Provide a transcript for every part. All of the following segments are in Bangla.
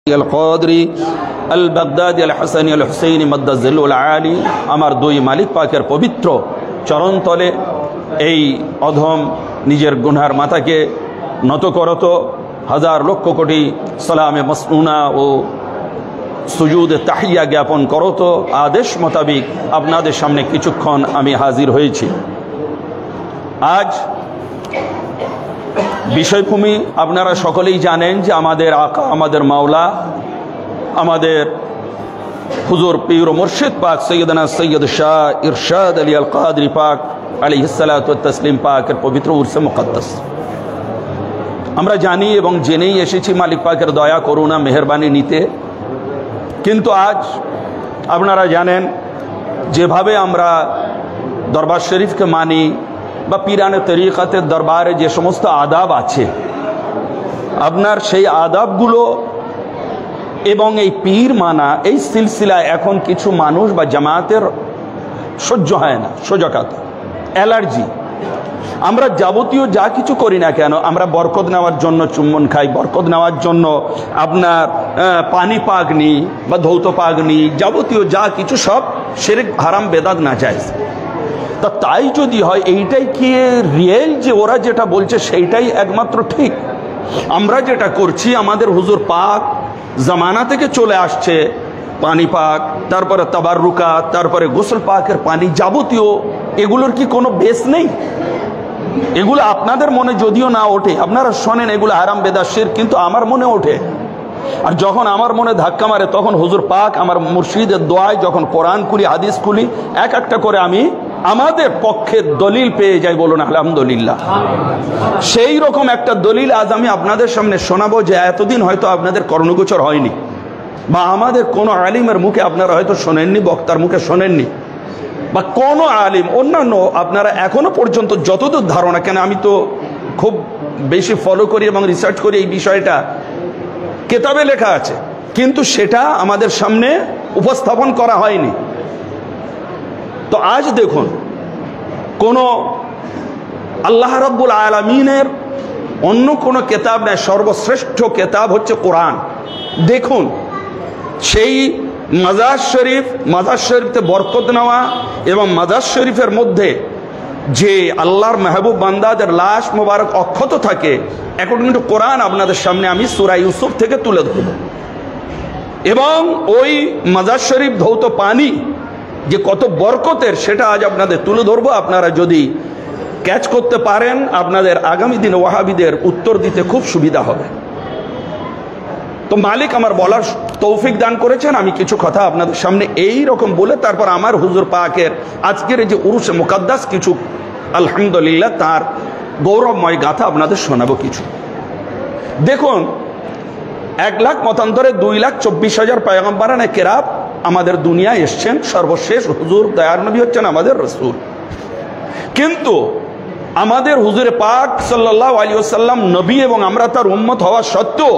القادری البغدادی الحسنی الحسینی مدذل العالی আমার দুই মালিক পাকের পবিত্র চরণ তলে এই অধম নিজের গুনার মাথাকে নত করত, হাজার লক্ষ কোটি সালামে মসনুনা ও সুজুদে তাহিয়া জ্ঞাপন করত। আদেশ মোতাবিক আপনাদের সামনে কিছুক্ষণ আমি হাজির হয়েছি। আজ বিষয়ভূমি আপনারা সকলেই জানেন যে আমাদের আকা, আমাদের মাওলা, আমাদের হুজুর পীর ও মুর্শিদ পাক সৈয়দনা সৈয়দ শাহ ইরশাদ আলী আল কাদরি পাক আলাইহিসসালাতু ওয়াত তাসলিম পাকের পবিত্র উরসে মুকদ্দাস আমরা জানি এবং জেনেই এসেছি মালিক পাকের দয়া করুণা মেহেরবানি নিতে। কিন্তু আজ আপনারা জানেন যেভাবে আমরা দরবার শরীফকে মানি বা পীরানে তরিকাতের দরবারে যে সমস্ত আদাব আছে, আপনার সেই আদাবগুলো এবং এই পীর মানা এই সিলসিলায় এখন কিছু মানুষ বা জামায়াতের সহ্য হয় না, সোজাকাত অ্যালার্জি। আমরা যাবতীয় যা কিছু করি না কেন, আমরা বরকত নেওয়ার জন্য চুম্বন খাই, বরকত নেওয়ার জন্য আপনার পানি পাক নিই বা ধৌত পাক নিই, যাবতীয় যা কিছু সব শিরক হারাম বেদাত নাজায়েজ। তা তাই যদি হয় এইটাই কি রিয়েল যে ওরা যেটা বলছে সেইটাই একমাত্র ঠিক? আমরা যেটা করছি আমাদের হুজুর পাক জামানা থেকে চলে আসছে, পানি পাক, তারপরে তাবাররুকাত, তারপরে গোসল পাকের পানি, যাবতীয় এগুলোর কি কোনো বেস নেই? এগুলো আপনাদের মনে যদিও না ওঠে, আপনারা শোনেন এগুলো হারাম বেদাত শিরক, কিন্তু আমার মনে ওঠে। আর যখন আমার মনে ধাক্কা মারে তখন হুজুর পাক আমার মুর্শিদের দোয়ায় যখন কোরআন খুলি, হাদিস খুলি, এক একটা করে আমি আমাদের পক্ষে দলিল পেয়ে যাই। বলুন আলহামদুলিল্লাহ। সেই রকম একটা দলিল আজ আমি আপনাদের সামনে শোনাবো যে এতদিন হয়তো আপনাদের কর্ণগোচর হয়নি বা আমাদের কোনো আলিমের মুখে আপনারা হয়তো শোনেননি, বক্তার মুখে শোনেননি, বা কোনো আলিম অন্যান্য আপনারা এখনো পর্যন্ত যতদূর ধারণা, কেন আমি তো খুব বেশি ফলো করি এবং রিসার্চ করি এই বিষয়টা, কেতাবে লেখা আছে কিন্তু সেটা আমাদের সামনে উপস্থাপন করা হয়নি। তো আজ দেখুন, কোন আল্লাহ রাব্বুল আলামিনের অন্য কোনো কেতাব নেই, সর্বশ্রেষ্ঠ কেতাব হচ্ছে কোরআন। দেখুন সেই মাজার শরীফতে বরকত নেওয়া এবং মাজার শরীফের মধ্যে যে আল্লাহর মেহবুব বান্দাদের লাশ মোবারক অক্ষত থাকে, এখন কিন্তু কোরআন আপনাদের সামনে আমি সূরা ইউসুফ থেকে তুলে ধরব এবং ওই মাজার শরীফ ধৌত পানি যে কত বরকতের সেটা আজ আপনাদের তুলে ধরবো। আপনারা যদি ক্যাচ করতে পারেন আপনাদের আগামী দিনে ওয়াহাবিদের উত্তর দিতে খুব সুবিধা হবে। তো মালিক আমার বলার তৌফিক দান করেছেন, আমি কিছু কথা আপনাদের সামনে এই রকম বলে তারপর আমার হুজুর পাকের আজকের যে উরুসে মুকদ্দাস কিছু আলহামদুলিল্লাহ তার গৌরবময় গাথা আপনাদের শোনাবো কিছু। দেখুন 1 লাখ মতান্তরে 2,24,000 পয়গম্বরানে কেরাম আমাদের দুনিয়ায় এসছেন। সর্বশেষ হুজুর দয়ার নবী হচ্ছেন আমাদের রাসূল। কিন্তু আমাদের হুজুরে পাক সাল্লাল্লাহু আলাইহি ওয়াসাল্লাম নবী এবং আমরা তার উম্মত হওয়া সত্ত্বেও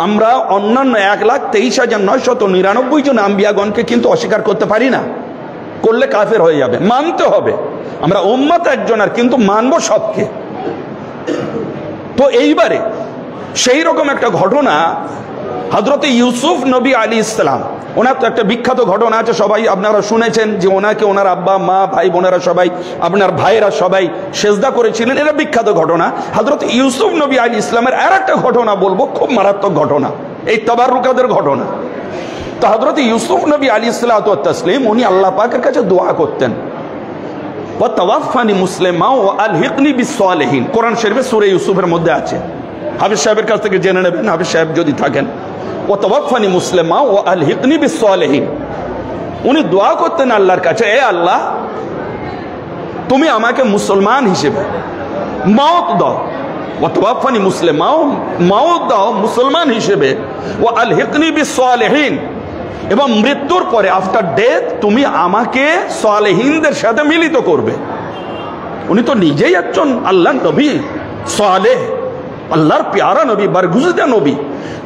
আমরা অন্যান্য 1,23,999 জন আম্বিয়াগণকে কিন্তু অস্বীকার করতে পারি না। করলে কাফের হয়ে যাবে, মানতে হবে। আমরা উম্মত একজনের, কিন্তু মানব সবকে। তো এইবারে সেই রকম একটা ঘটনা হযরত ইউসুফ নবী আলাইহিস সালাম, ওনার তো একটা বিখ্যাত ঘটনা আছে, সবাই আপনারা শুনেছেন যে ওনাকে ওনার আব্বা মা ভাই বোনেরা সবাই, আপনার ভাইয়েরা সবাই সেজদা করেছিলেন, এটা বিখ্যাত ঘটনা। হযরত ইউসুফ নবী আলাইহিস সালামের আর একটা ঘটনা বলবো, খুব মারাত্মক ঘটনা, এই তাবাররুকাতের ঘটনা। তো হযরত ইউসুফ নবী আলাইহিসসালাতু ওয়াত তাসলিম উনি আল্লাহ পাকের কাছে দোয়া করতেন, ওয়া তাওয়াফানি মুসলিমা ওয়া আলহিকনি বিসসালিহিন। কোরআন শরীফে সূরা ইউসুফের মধ্যে আছে, হাফেজ সাহেবের কাছ থেকে জেনে নেবেন, হাফেজ সাহেব যদি থাকেন। ও তাওয়াফানি মুসলিমা ও আলহিকনি বিসসালিহিন। উনি দোয়া করতেন আল্লাহর কাছে, এ আল্লাহ তুমি আমাকে মুসলমান হিসেবে মওত দাও, ও তাওয়াফানি মুসলিমা, মওত দাও মুসলমান হিসেবে, ও আলহিকনি বিসসালিহিন, এবং মৃত্যুর পরে আফটার ডেথ তুমি আমাকে সালেহিনদের সাথে মিলিত করবে। উনি তো নিজেই একজন আল্লাহর নবী, সালেহ, আল্লাহর প্যারা নবী, বরগুজীদা নবী,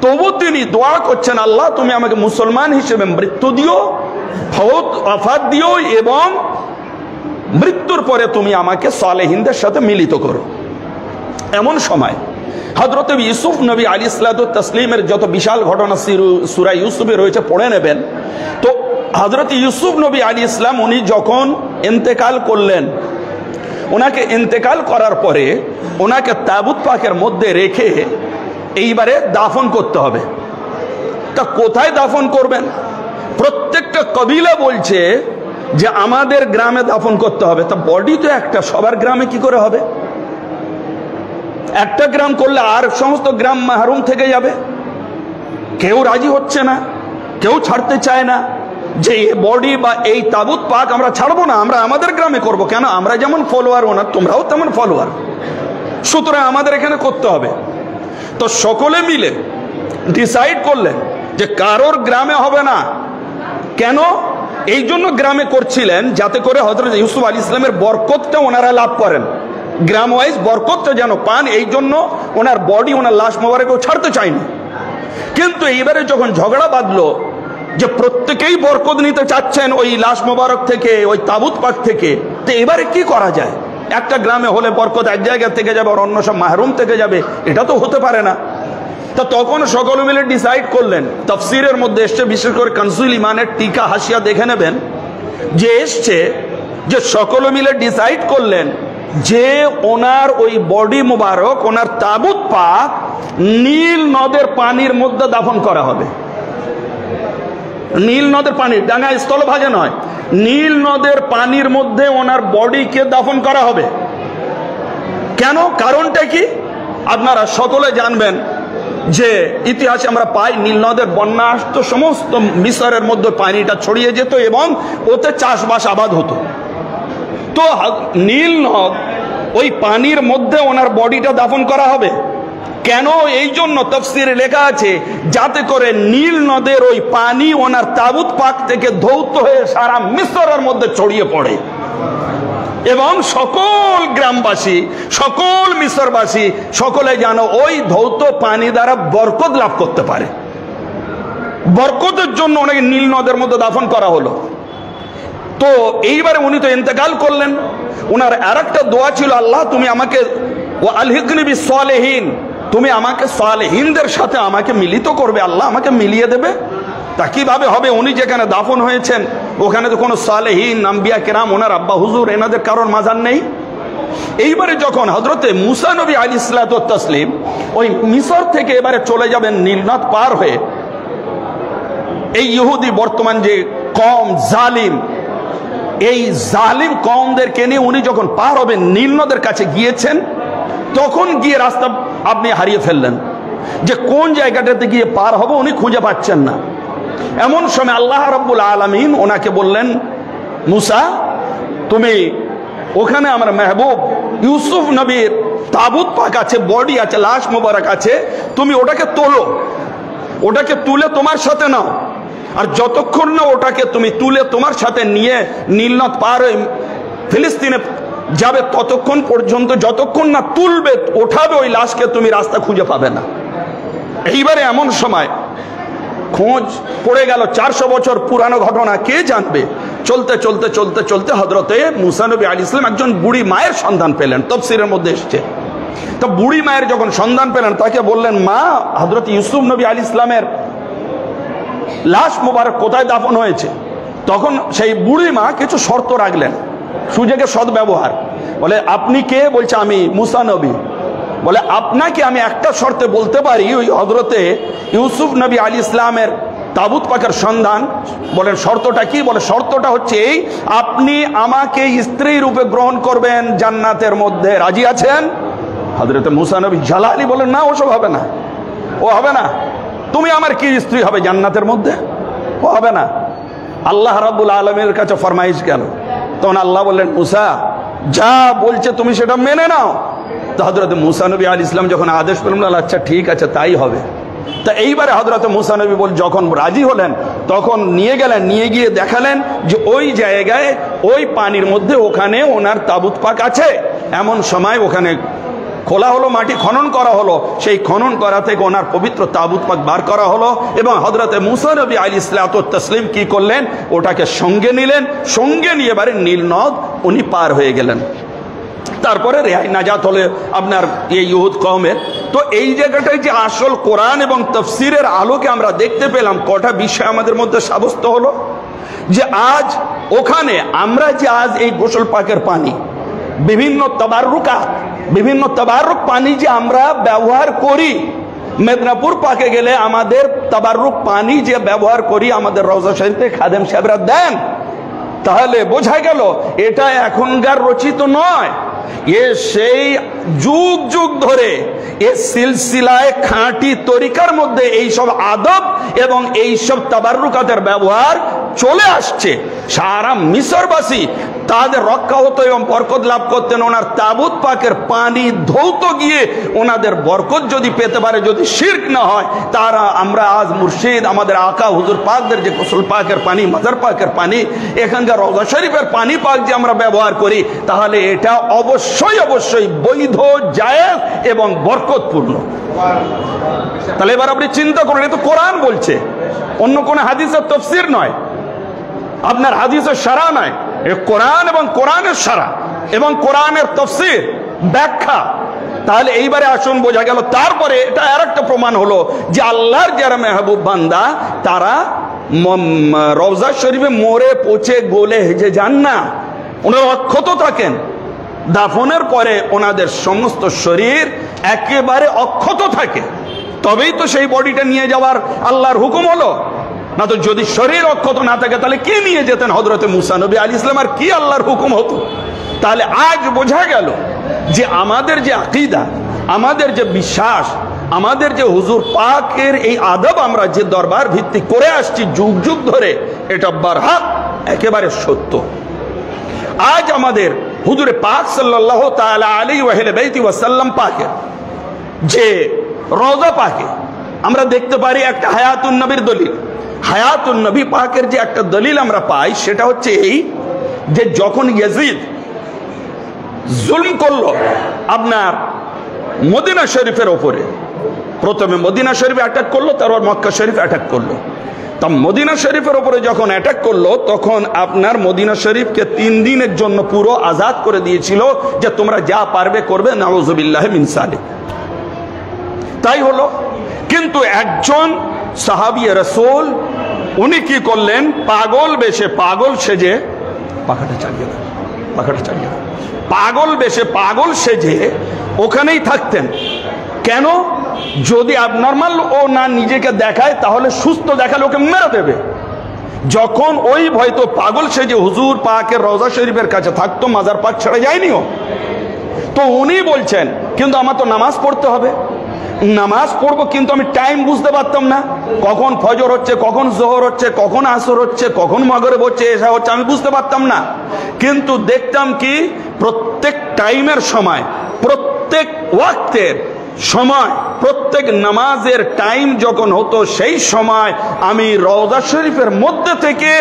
তবু তিনি দোয়া করছেন আল্লাহ তুমি আমাকে মুসলমান হিসেবে মৃত্যু দিও, ওয়াফাত দিও, এবং মৃত্যুর পরে তুমি আমাকে সালেহিনদের সাথে মিলিত করো। এমন সময় হযরত ইউসুফ নবী আলাইহিসসালাতু তাসলিমের যত বিশাল ঘটনা সূরা ইউসুফে রয়েছে, পড়ে নেবেন। তো হযরত ইউসুফ নবী আলাইহিস সালাম উনি যখন ইন্তেকাল করলেন, ওনাকে ইন্তেকাল করার পরে ওনাকে তাবুত পাকের মধ্যে রেখে এইবারে দাফন করতে হবে। তা কোথায় দাফন করবেন? প্রত্যেকটা কবিলা বলছে যে আমাদের গ্রামে দাফন করতে হবে। তা বডি তো একটা, সবার গ্রামে কি করে হবে? একটা গ্রাম করলে আর সমস্ত গ্রাম মাহরুম থেকে যাবে। কেউ রাজি হচ্ছে না, কেউ ছাড়তে চায় না যে এই বডি বা এই তাবুত পাক আমরা ছাড়বো না, আমরা আমাদের গ্রামে করব। কেন? আমরা যেমন ফলোয়ার ওনার, তোমরাও তেমন ফলোয়ার, সুতরাং আমাদের এখানে করতে হবে। তো সকলে মিলে ডিসাইড করলেন যে কারোর গ্রামে হবে না। কেন? এই জন্য গ্রামে করছিলেন যাতে করে হযরত ইউসুফ আলাইহিস সালামের বরকতটা ওনারা লাভ করেন, গ্রাম ওয়াইজ বরকতটা যেন পান। এই জন্য ওনার বডি, ওনার লাশ মোবারকও ছাড়তে চায়নি। কিন্তু এইবারে যখন ঝগড়া বাঁধলো যে প্রত্যেকেই বরকত নিতে চাচ্ছেন ওই লাশ মোবারক থেকে, ওই তাবুত পাক থেকে, তো এবারে কি করা যায়? একটা গ্রামে হলে বরকত এক জায়গা থেকে যাবে আর অন্য সব মাহরুম থেকে যাবে, এটা তো হতে পারে না। তা তখন সকলে মিলে ডিসাইড করলেন, তাফসীরের মধ্যে এসছে, বিশেষ করে কানজুল ইমানের টিকা হাসিয়া দেখে নেবেন, যে এসছে যে সকলে মিলে ডিসাইড করলেন যে ওনার ওই বডি মোবারক, ওনার তাবুত পাক নীল নদের পানির মধ্যে দাফন করা হবে। নীল নদের পানি, ডাঙা স্থলভাগে নয়, নীল নদের পানির মধ্যে ওনার বডিকে দাফন করা হবে। কেন? কারণটা কি আপনারা সকলে জানবেন যে ইতিহাসে আমরা পাই নীল নদের বন্যা আসতো, সমস্ত মিশরের মধ্যে পানিটা ছড়িয়ে যেত এবং ওতে চাষবাস আবাদ হতো। তো নীল নদ, ওই পানির মধ্যে ওনার বডিটা দাফন করা হবে। কেন? এই জন্য তাফসীরে লেখা আছে যাতে করে নীল নদের ওই পানি ওনার তাবুত পাক থেকে ধৌত হয়ে সারা মিশরের মধ্যে ছড়িয়ে পড়ে এবং সকল গ্রামবাসী, সকল মিশরবাসী সকলে যেন ওই ধৌত পানি দ্বারা বরকত লাভ করতে পারে। বরকতের জন্য ওনাকে নীল নদের মধ্যে দাফন করা হলো। তো এইবারে উনি তো ইন্তেকাল করলেন, ওনার আরেকটা দোয়া ছিল, আল্লাহ তুমি আমাকে ও আলহিকনি বিস সালেহিন, তুমি আমাকে সালেহিনদের সাথে আমাকে মিলিত করবে, আল্লাহ আমাকে মিলিয়ে দেবে। তা কিভাবে হবে? উনি যেখানে দাফন হয়েছেন ওখানে তো কোনো সালেহিন, আম্বিয়া কেরাম, ওনার আব্বা হুজুর, এনাদের কারোর মাজার নেই। এইবারে যখন হযরতে মুসা নবী আলাইহিসসালাতু তাসলিম ওই মিশর থেকে এবারে চলে যাবেন নীল নদ পার হয়ে, এই ইহুদি বর্তমান যে কওম জালিম, এই জালিম কওমদেরকে নিয়ে উনি যখন পার হবেন, নীল নদের কাছে গিয়েছেন, তখন গিয়ে রাস্তা আপনি হারিয়ে ফেললেন যে কোন জায়গাটাতে গিয়ে পার হবো উনি খুঁজে পাচ্ছেন না। এমন সময় আল্লাহ রাব্বুল আলামিন ওনাকে বললেন, মুসা তুমি ওখানে আমার মেহবুব ইউসুফ নবীর তাবুত পাক আছে, বডি আছে, লাশ মোবারক আছে, তুমি ওটাকে তোলো, ওটাকে তুলে তোমার সাথে নাও। আর যতক্ষণ না ওটাকে তুমি তুলে তোমার সাথে নিয়ে নীলনদ পার হয়ে ফিলিস্তিনে যাবে, ততক্ষণ পর্যন্ত, যতক্ষণ না তুলবে, ওঠাবে ওই লাশকে, তুমি রাস্তা খুঁজে পাবে না। এইবারে এমন সময় খোঁজ পড়ে গেল, 400 বছর পুরানো ঘটনা, কে জানবে। চলতে চলতে চলতে চলতে হযরতে মুসা নবী আলাইহিস সালাম একজন বুড়ি মায়ের সন্ধান পেলেন, তাফসীরের মধ্যে এসেছে। তো বুড়ি মায়ের যখন সন্ধান পেলেন, তাকে বললেন, মা হযরত ইউসুফ নবী আলাইহিস সালামের লাশ মোবারক কোথায় দাফন হয়েছে? তখন সেই বুড়ি মা কিছু শর্ত রাখলেন, সুযোগের সদ্ব্যবহার। বলে, আপনি কে? বলছে, আমি মুসা নবী। বলে, আপনাকে আমি একটা শর্তে বলতে পারি, ওই হযরতে ইউসুফ নবী আলাইহিস সালামের তাবুত পাকের সন্ধান। বলেন, শর্তটা কি? বলে, শর্তটা হচ্ছে এই, আপনি আমাকে স্ত্রী রূপে গ্রহণ করবেন জান্নাতের মধ্যে, রাজি আছেন? হযরতে মুসা নবী জালালি বলেন, না ওসব হবে না, ও হবে না, তুমি আমার কি স্ত্রী হবে জান্নাতের মধ্যে? ও হবে না। আল্লাহ রাব্বুল আলামিনের কাছে ফরমাইশ গেল। তখন আল্লাহ বললেন, মুসা যা বলছে তুমি সেটা মেনে নাও। তো হযরত মুসা নবী আলাইহিস সালাম যখন আদেশ পেলেন, আচ্ছা ঠিক আছে তাই হবে। তা এইবারে হযরত মুসা নবী যখন রাজি হলেন, তখন নিয়ে গেলেন, নিয়ে গিয়ে দেখালেন যে ওই জায়গায় ওই পানির মধ্যে ওখানে ওনার তাবুত পাক আছে। এমন সময় ওখানে খোলা হলো, মাটি খনন করা হলো, সেই খনন করা থেকে ওনার পবিত্র তাবুত পাক বার করা হলো এবং হযরতে মুসা নবী আলাইহিসসালাতু তাসলিম কি করলেন? ওটাকে সঙ্গে নিলেন, সঙ্গে নিয়ে এবারে নীল নদ উনি পার হয়ে গেলেন। তারপরে রেহাই নাজাত হলে আপনার এই ইহুদ কওমের তো এই জায়গাটায় যে আসল কোরআন এবং তাফসীরের আলোকে আমরা দেখতে পেলাম, কটা বিষয় আমাদের মধ্যে সাব্যস্ত হলো যে আজ ওখানে আমরা যে আজ এই গোসল পাকের পানি, বিভিন্ন তাবাররুক পানি যে আমরা ব্যবহার করি, মেদিনীপুর পাকে গেলে আমাদের তাবাররুক পানি যে ব্যবহার করি আমাদের রওজা শরীফে খাদেম সাহেবরা দেন, তাহলে বোঝা গেল এটা এখনকার রচিত নয়, এ সেই যুগ যুগ ধরে এ সিলসিলায় খাঁটি তরিকার মধ্যে এই সব আদব এবং এই সব তাবাররুকাতের ব্যবহার চলে আসছে। সারা মিশরবাসী তাদের রক্ষা হতো এবং বরকত লাভ করতেন ওনার তাবুত পাকের পানি ধৌত গিয়ে ওনাদের বরকত যদি পেতে পারে, যদি শিরক না হয়, তারা আমরা আজ মুর্শিদ আমাদের আকা হুজুর পাকদের যে গোসল পাকের পানি, মাজার পাকের পানি, এখানকার রওজা শরীফের পানি পাক যে আমরা ব্যবহার করি, তাহলে এটা অবশ্যই অবশ্যই বৈধ, জায়েজ এবং বরকতপূর্ণ। তাহলে এবার আপনি চিন্তা করুন, এটা তো কোরআন বলছে, অন্য কোন হাদিসের তাফসীর নয়, আপনার হাদিসের সারা নয়, কোরআন এবং কোরআনের সারা এবং কোরআনের তাফসীর ব্যাখ্যা। তাহলে এইবারে আসুন বোঝা গেল। তারপরে এটা আরেকটা প্রমাণ হলো যে আল্লাহর যারা মেহবুব বান্দা তারা রওজা শরীফে মরে পচে গলে হেজে যান না, ওনারা অক্ষত থাকেন। দাফনের পরে ওনাদের সমস্ত শরীর একেবারে অক্ষত থাকে, তবেই তো সেই বডিটা নিয়ে যাওয়ার আল্লাহর হুকুম হলো। না তো যদি শরীর অক্ষত না থাকে তাহলে কে নিয়ে যেতেন হযরতে মুসা নবী আলাইহিস সালাম, আর কি আল্লাহর হুকুম হতো? তাহলে আজ বোঝা গেল যে আমাদের যে আকীদা, আমাদের যে বিশ্বাস, আমাদের যে হুজুর পাকের এই আদব আমরা যে দরবার ভিত্তিক করে আসছি যুগ যুগ ধরে, এটা বারহাক একেবারে সত্য। আজ আমাদের হুজুরে পাক সাল্লাল্লাহু তাআলা আলাইহি ওয়া সাল্লাম পাকের যে রওজা পাকে আমরা দেখতে পারি একটা হায়াতুন নবীর দলিল। হায়াতুন নবী পাকের যে একটা দলিল আমরা পাই সেটা হচ্ছে এই যে যখন ইয়াজিদ জুলম করলো আপনার মদিনা শরীফের ওপরে, প্রথমে মদিনা শরীফে অ্যাটাক করলো, তারপর মক্কা শরীফ অ্যাটাক করলো। তা মদিনা শরীফের ওপরে যখন অ্যাটাক করলো তখন আপনার মদিনা শরীফকে 3 দিনের জন্য পুরো আজাদ করে দিয়েছিল যে তোমরা যা পারবে করবে, নাউযুবিল্লাহি মিন যালিক। তাই হলো, কিন্তু একজন সাহাবী রাসূল উনি কি করলেন, পাগল বেশে, পাগল সেজে পাখাটা চালিয়ে দেন, পাখাটা চালিয়ে দেন, পাগল বেশে পাগল সেজে ওখানেই থাকতেন। কেন? যদি abnormal ও না নিজেকে দেখায় তাহলে সুস্থ দেখালে ওকে মেরে দেবে। যখন ওই ভয়তো পাগল সেজে হুজুর পাকের রওজা শরীফের কাছে থাকতো, মাজার পাক ছেড়ে যায়নি ও, তো উনি বলছেন কিন্তু আমার তো নামাজ পড়তে হবে, নামাজ পড়বো কিন্তু আমি টাইম বুঝতে পারতাম না, কখন ফজর হচ্ছে, কখন জোহর হচ্ছে, কখন আসর হচ্ছে, কখন মাগরিব হচ্ছে, এশা হচ্ছে, আমি বুঝতে পারতাম না। কিন্তু দেখতাম কি প্রত্যেক টাইমের সময়, প্রত্যেক ওয়াক্তের সময়, প্রত্যেক নামাজের টাইম যখন হতো সেই সময় আমি রওজা শরীফের মধ্যে থেকে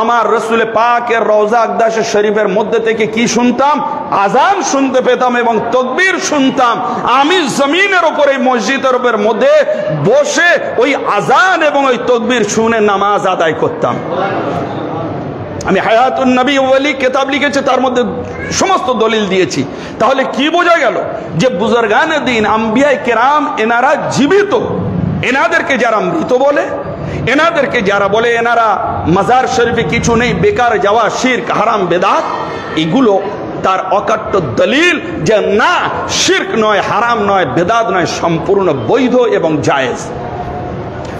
আমার রাসূল পাকের রওজা আকদাস শরীফের মধ্যে থেকে কি শুনতাম, আজান শুনতে পেতাম এবং তাকবীর শুনতাম। আমি জমিনের উপরে মসজিদের উপরের মধ্যে বসে ওই আজান এবং ওই তাকবীর শুনে নামাজ আদায় করতাম। আমি হায়াতুন নবী ওয়ালি কিতাব লিখেছি, তার মধ্যে সমস্ত দলিল দিয়েছি। তাহলে কি বোঝা গেল যে বুজুর্গানে দ্বীন আম্বিয়ায়ে কেরাম এনারা জীবিত, এনাদেরকে যারা মৃত বলে, এনাদেরকে যারা বলে এনারা মাজার শরীফে কিছু নেই, বেকার যাওয়া, শিরক, হারাম, বেদাত, এগুলো তার অকাট্য দলিল যে না, শিরক নয়, হারাম নয়, বেদাত নয়, সম্পূর্ণ বৈধ এবং জায়েজ।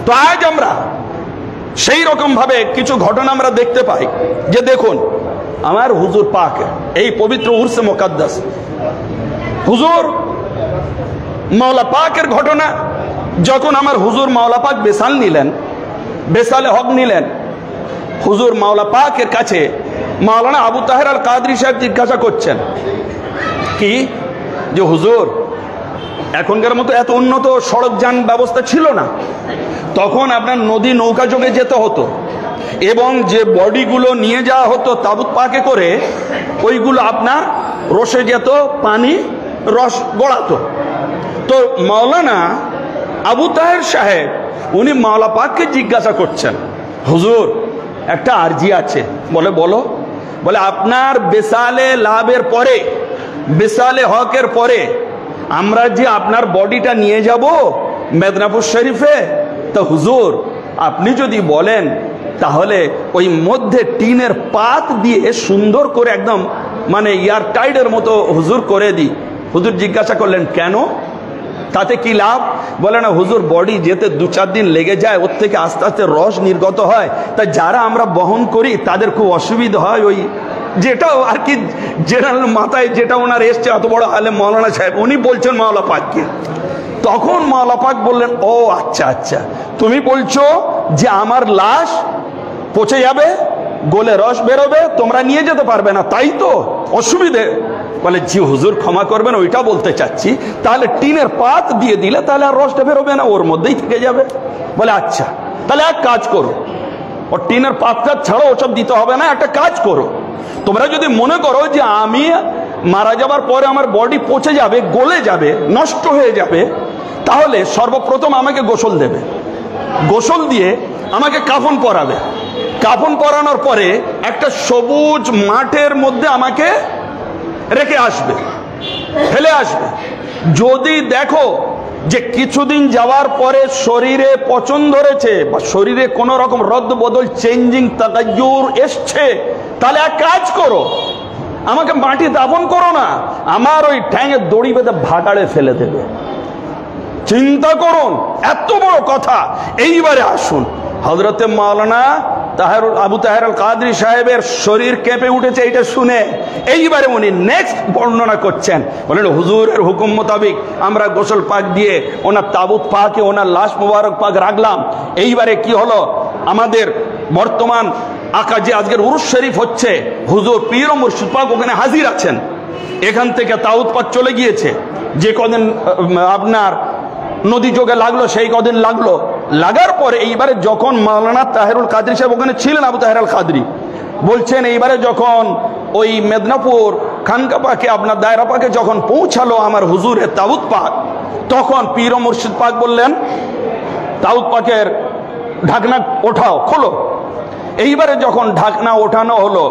তো আজ আমরা সেই রকম ভাবে কিছু ঘটনা আমরা দেখতে পাই যে দেখুন আমার হুজুর পাক এই পবিত্র উরসে মুকাদ্দাস হুজুর মাওলা পাকের ঘটনা, যখন আমার হুজুর মাওলা পাক বেসাল নিলেন, বেসালে হক নিলেন, হুজুর মাওলা পাকের কাছে মাওলানা আবু তাহের আল কাদরি সাহেব জিজ্ঞাসা করছেন কি যে হুজুর এখনকার মতো এত উন্নত সড়ক যান ব্যবস্থা ছিল না, তখন আপনার নদী নৌকা যোগে যেতে হতো এবং যে বডিগুলো নিয়ে যাওয়া হতো তাবুত পাকে করে, ওইগুলো আপনার রসে যেত, পানি রস গড়াতো। তো মাওলানা আবু তাহের সাহেব উনি মাওলা পাককে জিজ্ঞাসা করছেন, হুজুর একটা আরজি আছে। বলে বলো। বলে আপনার বেসালে লাভের পরে, বেসালে হকের পরে আমরা যে আপনার বডিটা নিয়ে যাব মেদিনীপুর শরীফে, তো হুজুর আপনি যদি বলেন তাহলে ওই মধ্যে টিনের পাত দিয়ে সুন্দর করে একদম মানে এয়ার টাইটের মতো হুজুর করে দিই। হুজুর জিজ্ঞাসা করলেন কেন, তাতে কি লাভ? বলে না হুজুর বডি যেতে 2-4 দিন লেগে যায়, ওর থেকে আস্তে আস্তে রস নির্গত হয়, তাই যারা আমরা বহন করি তাদের খুব অসুবিধা হয়। ওই যেটা আর কি জেনারেল মাথায় যেটা ওনার এসছে, অত বড় আলেম মাওলানা সাহেব, উনি বলছেন মাওলা পাককে। তখন মাওলা পাক বললেন ও আচ্ছা আচ্ছা, তুমি বলছো যে আমার লাশ পচে যাবে, গোলে রস বেরোবে, তোমরা নিয়ে যেতে পারবে না, তাই তো অসুবিধে? বলে জি হুজুর ক্ষমা করবেন, ওইটা বলতে চাচ্ছি। তাহলে টিনের পাত দিয়ে দিলে তাহলে আর রসটা বেরোবে না, ওর মধ্যেই থেকে যাবে। বলে আচ্ছা, তাহলে এক কাজ করো, ও টিনের পাতটা ছাড়ো, ওসব দিতে হবে না, একটা কাজ করো, তোমরা যদি মনে করো যে আমি মারা যাবার পরে আমার বডি পচে যাবে, গলে যাবে, নষ্ট হয়ে যাবে, তাহলে সর্বপ্রথম আমাকে গোসল দেবে, গোসল দিয়ে আমাকে কাফন পরাবে, কাফন পরানোর পরে একটা সবুজ মাঠের মধ্যে আমাকে রেখে আসবে, ফেলে আসবে। যদি দেখো যে কিছুদিন যাওয়ার পরে শরীরে পচন ধরেছে বা শরীরে কোনো রকম রদ বদল চেঞ্জিং তাগায়ুর এসছে, তাহলে এক কাজ করো, আমাকে মাটি দাফন করো না, আমার ওই ঠ্যাঙে দড়ি বেঁধে ভাগাড়ে ফেলে দেবে। চিন্তা করুন, এত বড় কথা। এইবারে আসুন, হযরতে মাওলানা আবু তাহের আল কাদরি সাহেবের শরীর কেঁপে উঠেছে এটা শুনে। এইবারে উনি নেক্সট বর্ণনা করছেন, বলেন হুজুরের হুকুম মোতাবেক আমরা গোসল পাক দিয়ে ওনার তাবুত পাকে ওনার লাশ মুবারক পাক রাখলাম। এইবারে কি হলো, আমাদের বর্তমান আকা যে আজকের উরুস শরীফ হচ্ছে, হুজুর পীর ও মুর্শিদ পাক ওখানে হাজির আছেন। এখান থেকে তাবুত পাক চলে গিয়েছে, যে কদিন আপনার নদী যোগে লাগলো সেই কদিন লাগলো। লাগার পরে এইবারে যখন মাওলানা তাহেরুল কাদরি সাহেব ওখানে ছিলেন, আবু তাহের আল কাদরি বলছেন, এইবারে যখন ওই মেদিনীপুর খানকা পাকে আপনার দায়রা পাকে যখন পৌঁছালো আমার হুজুরের তাবুত পাক, তখন পীর ও মুর্শিদ পাক বললেন তাবুত পাকের ঢাকনা ওঠাও, খোলো। এইবারে যখন ঢাকনা ওঠানো হলো,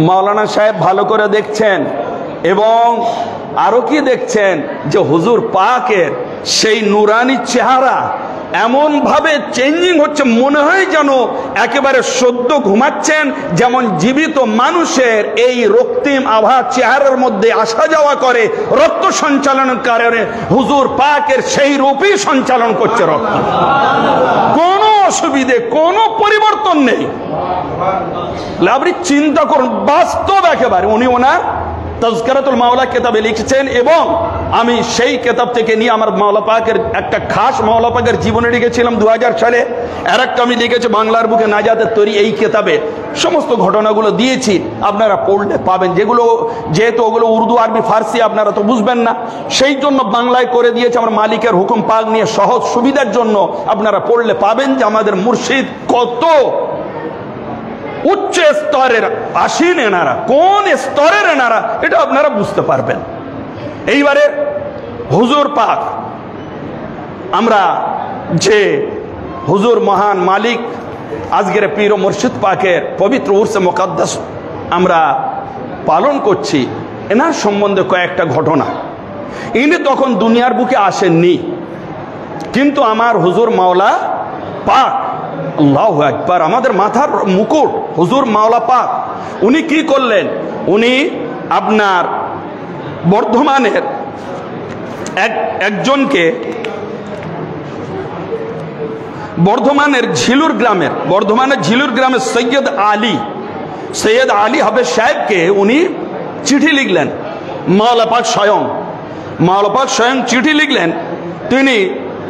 মাওলানা সাহেব ভালো করে দেখছেন এবং আরো কি দেখছেন যে হুজুর পাকের সেই নুরানি চেহারা এমন ভাবে চেঞ্জিং হচ্ছে, মনে হয় যেন একেবারে সদ্য ঘুমাচ্ছেন, যেমন জীবিত মানুষের এই রক্তিম আভা চেহারার মধ্যে আসা যাওয়া করে রক্ত সঞ্চালনের কারণে হুজুর পাকের সেই রূপই সঞ্চালন করছে রক্ত। কোনো অসুবিধে, কোনো পরিবর্তন নেই। আপনি চিন্তা করুন, বাস্তব একেবারে। উনি ওনার তাজকিরাতুল মাওলা কিতাবে লিখেছেন এবং আমি সেই কিতাব থেকে নিয়ে আমার মাওলা পাকের একটা খাস মাওলা পাকের জীবনে লিখেছিলাম 2000 সালে। আর একটা আমি লিখেছি বাংলার বুকে নাজাতের তৈরি, এই কিতাবে সমস্ত ঘটনাগুলো দিয়েছি, আপনারা পড়লে পাবেন। যেগুলো যেহেতু ওগুলো উর্দু আরবি ফার্সি আপনারা তো বুঝবেন না, সেই জন্য বাংলায় করে দিয়েছে আমার মালিকের হুকুম পাক নিয়ে সহজ সুবিধার জন্য। আপনারা পড়লে পাবেন যে আমাদের মুর্শিদ কত উচ্চ স্তরের আসীন এনারা, কোন স্তরের এনারা, এটা আপনারা বুঝতে পারবেন। এইবারে হুজুর পাক, আমরা যে হুজুর মহান মালিক আজকের পীর ও মুর্শিদ পাকের পবিত্র উরসে মুকাদ্দাস আমরা পালন করছি, এনার সম্বন্ধে কয়েকটা ঘটনা। ইনি তখন দুনিয়ার বুকে আসেননি, কিন্তু আমার হুজুর মাওলা পাক, আল্লাহু আকবার, আমাদের মাথার মুকুট হুজুর মাওলা পাক, উনি কি করলেন, উনি আপনার বর্ধমানের একজনকে, বর্ধমানের ঝিলুর গ্রামের সৈয়দ আলী হাফেজ সাহেবকে উনি চিঠি লিখলেন। মাওলা পাক স্বয়ং চিঠি লিখলেন। তিনি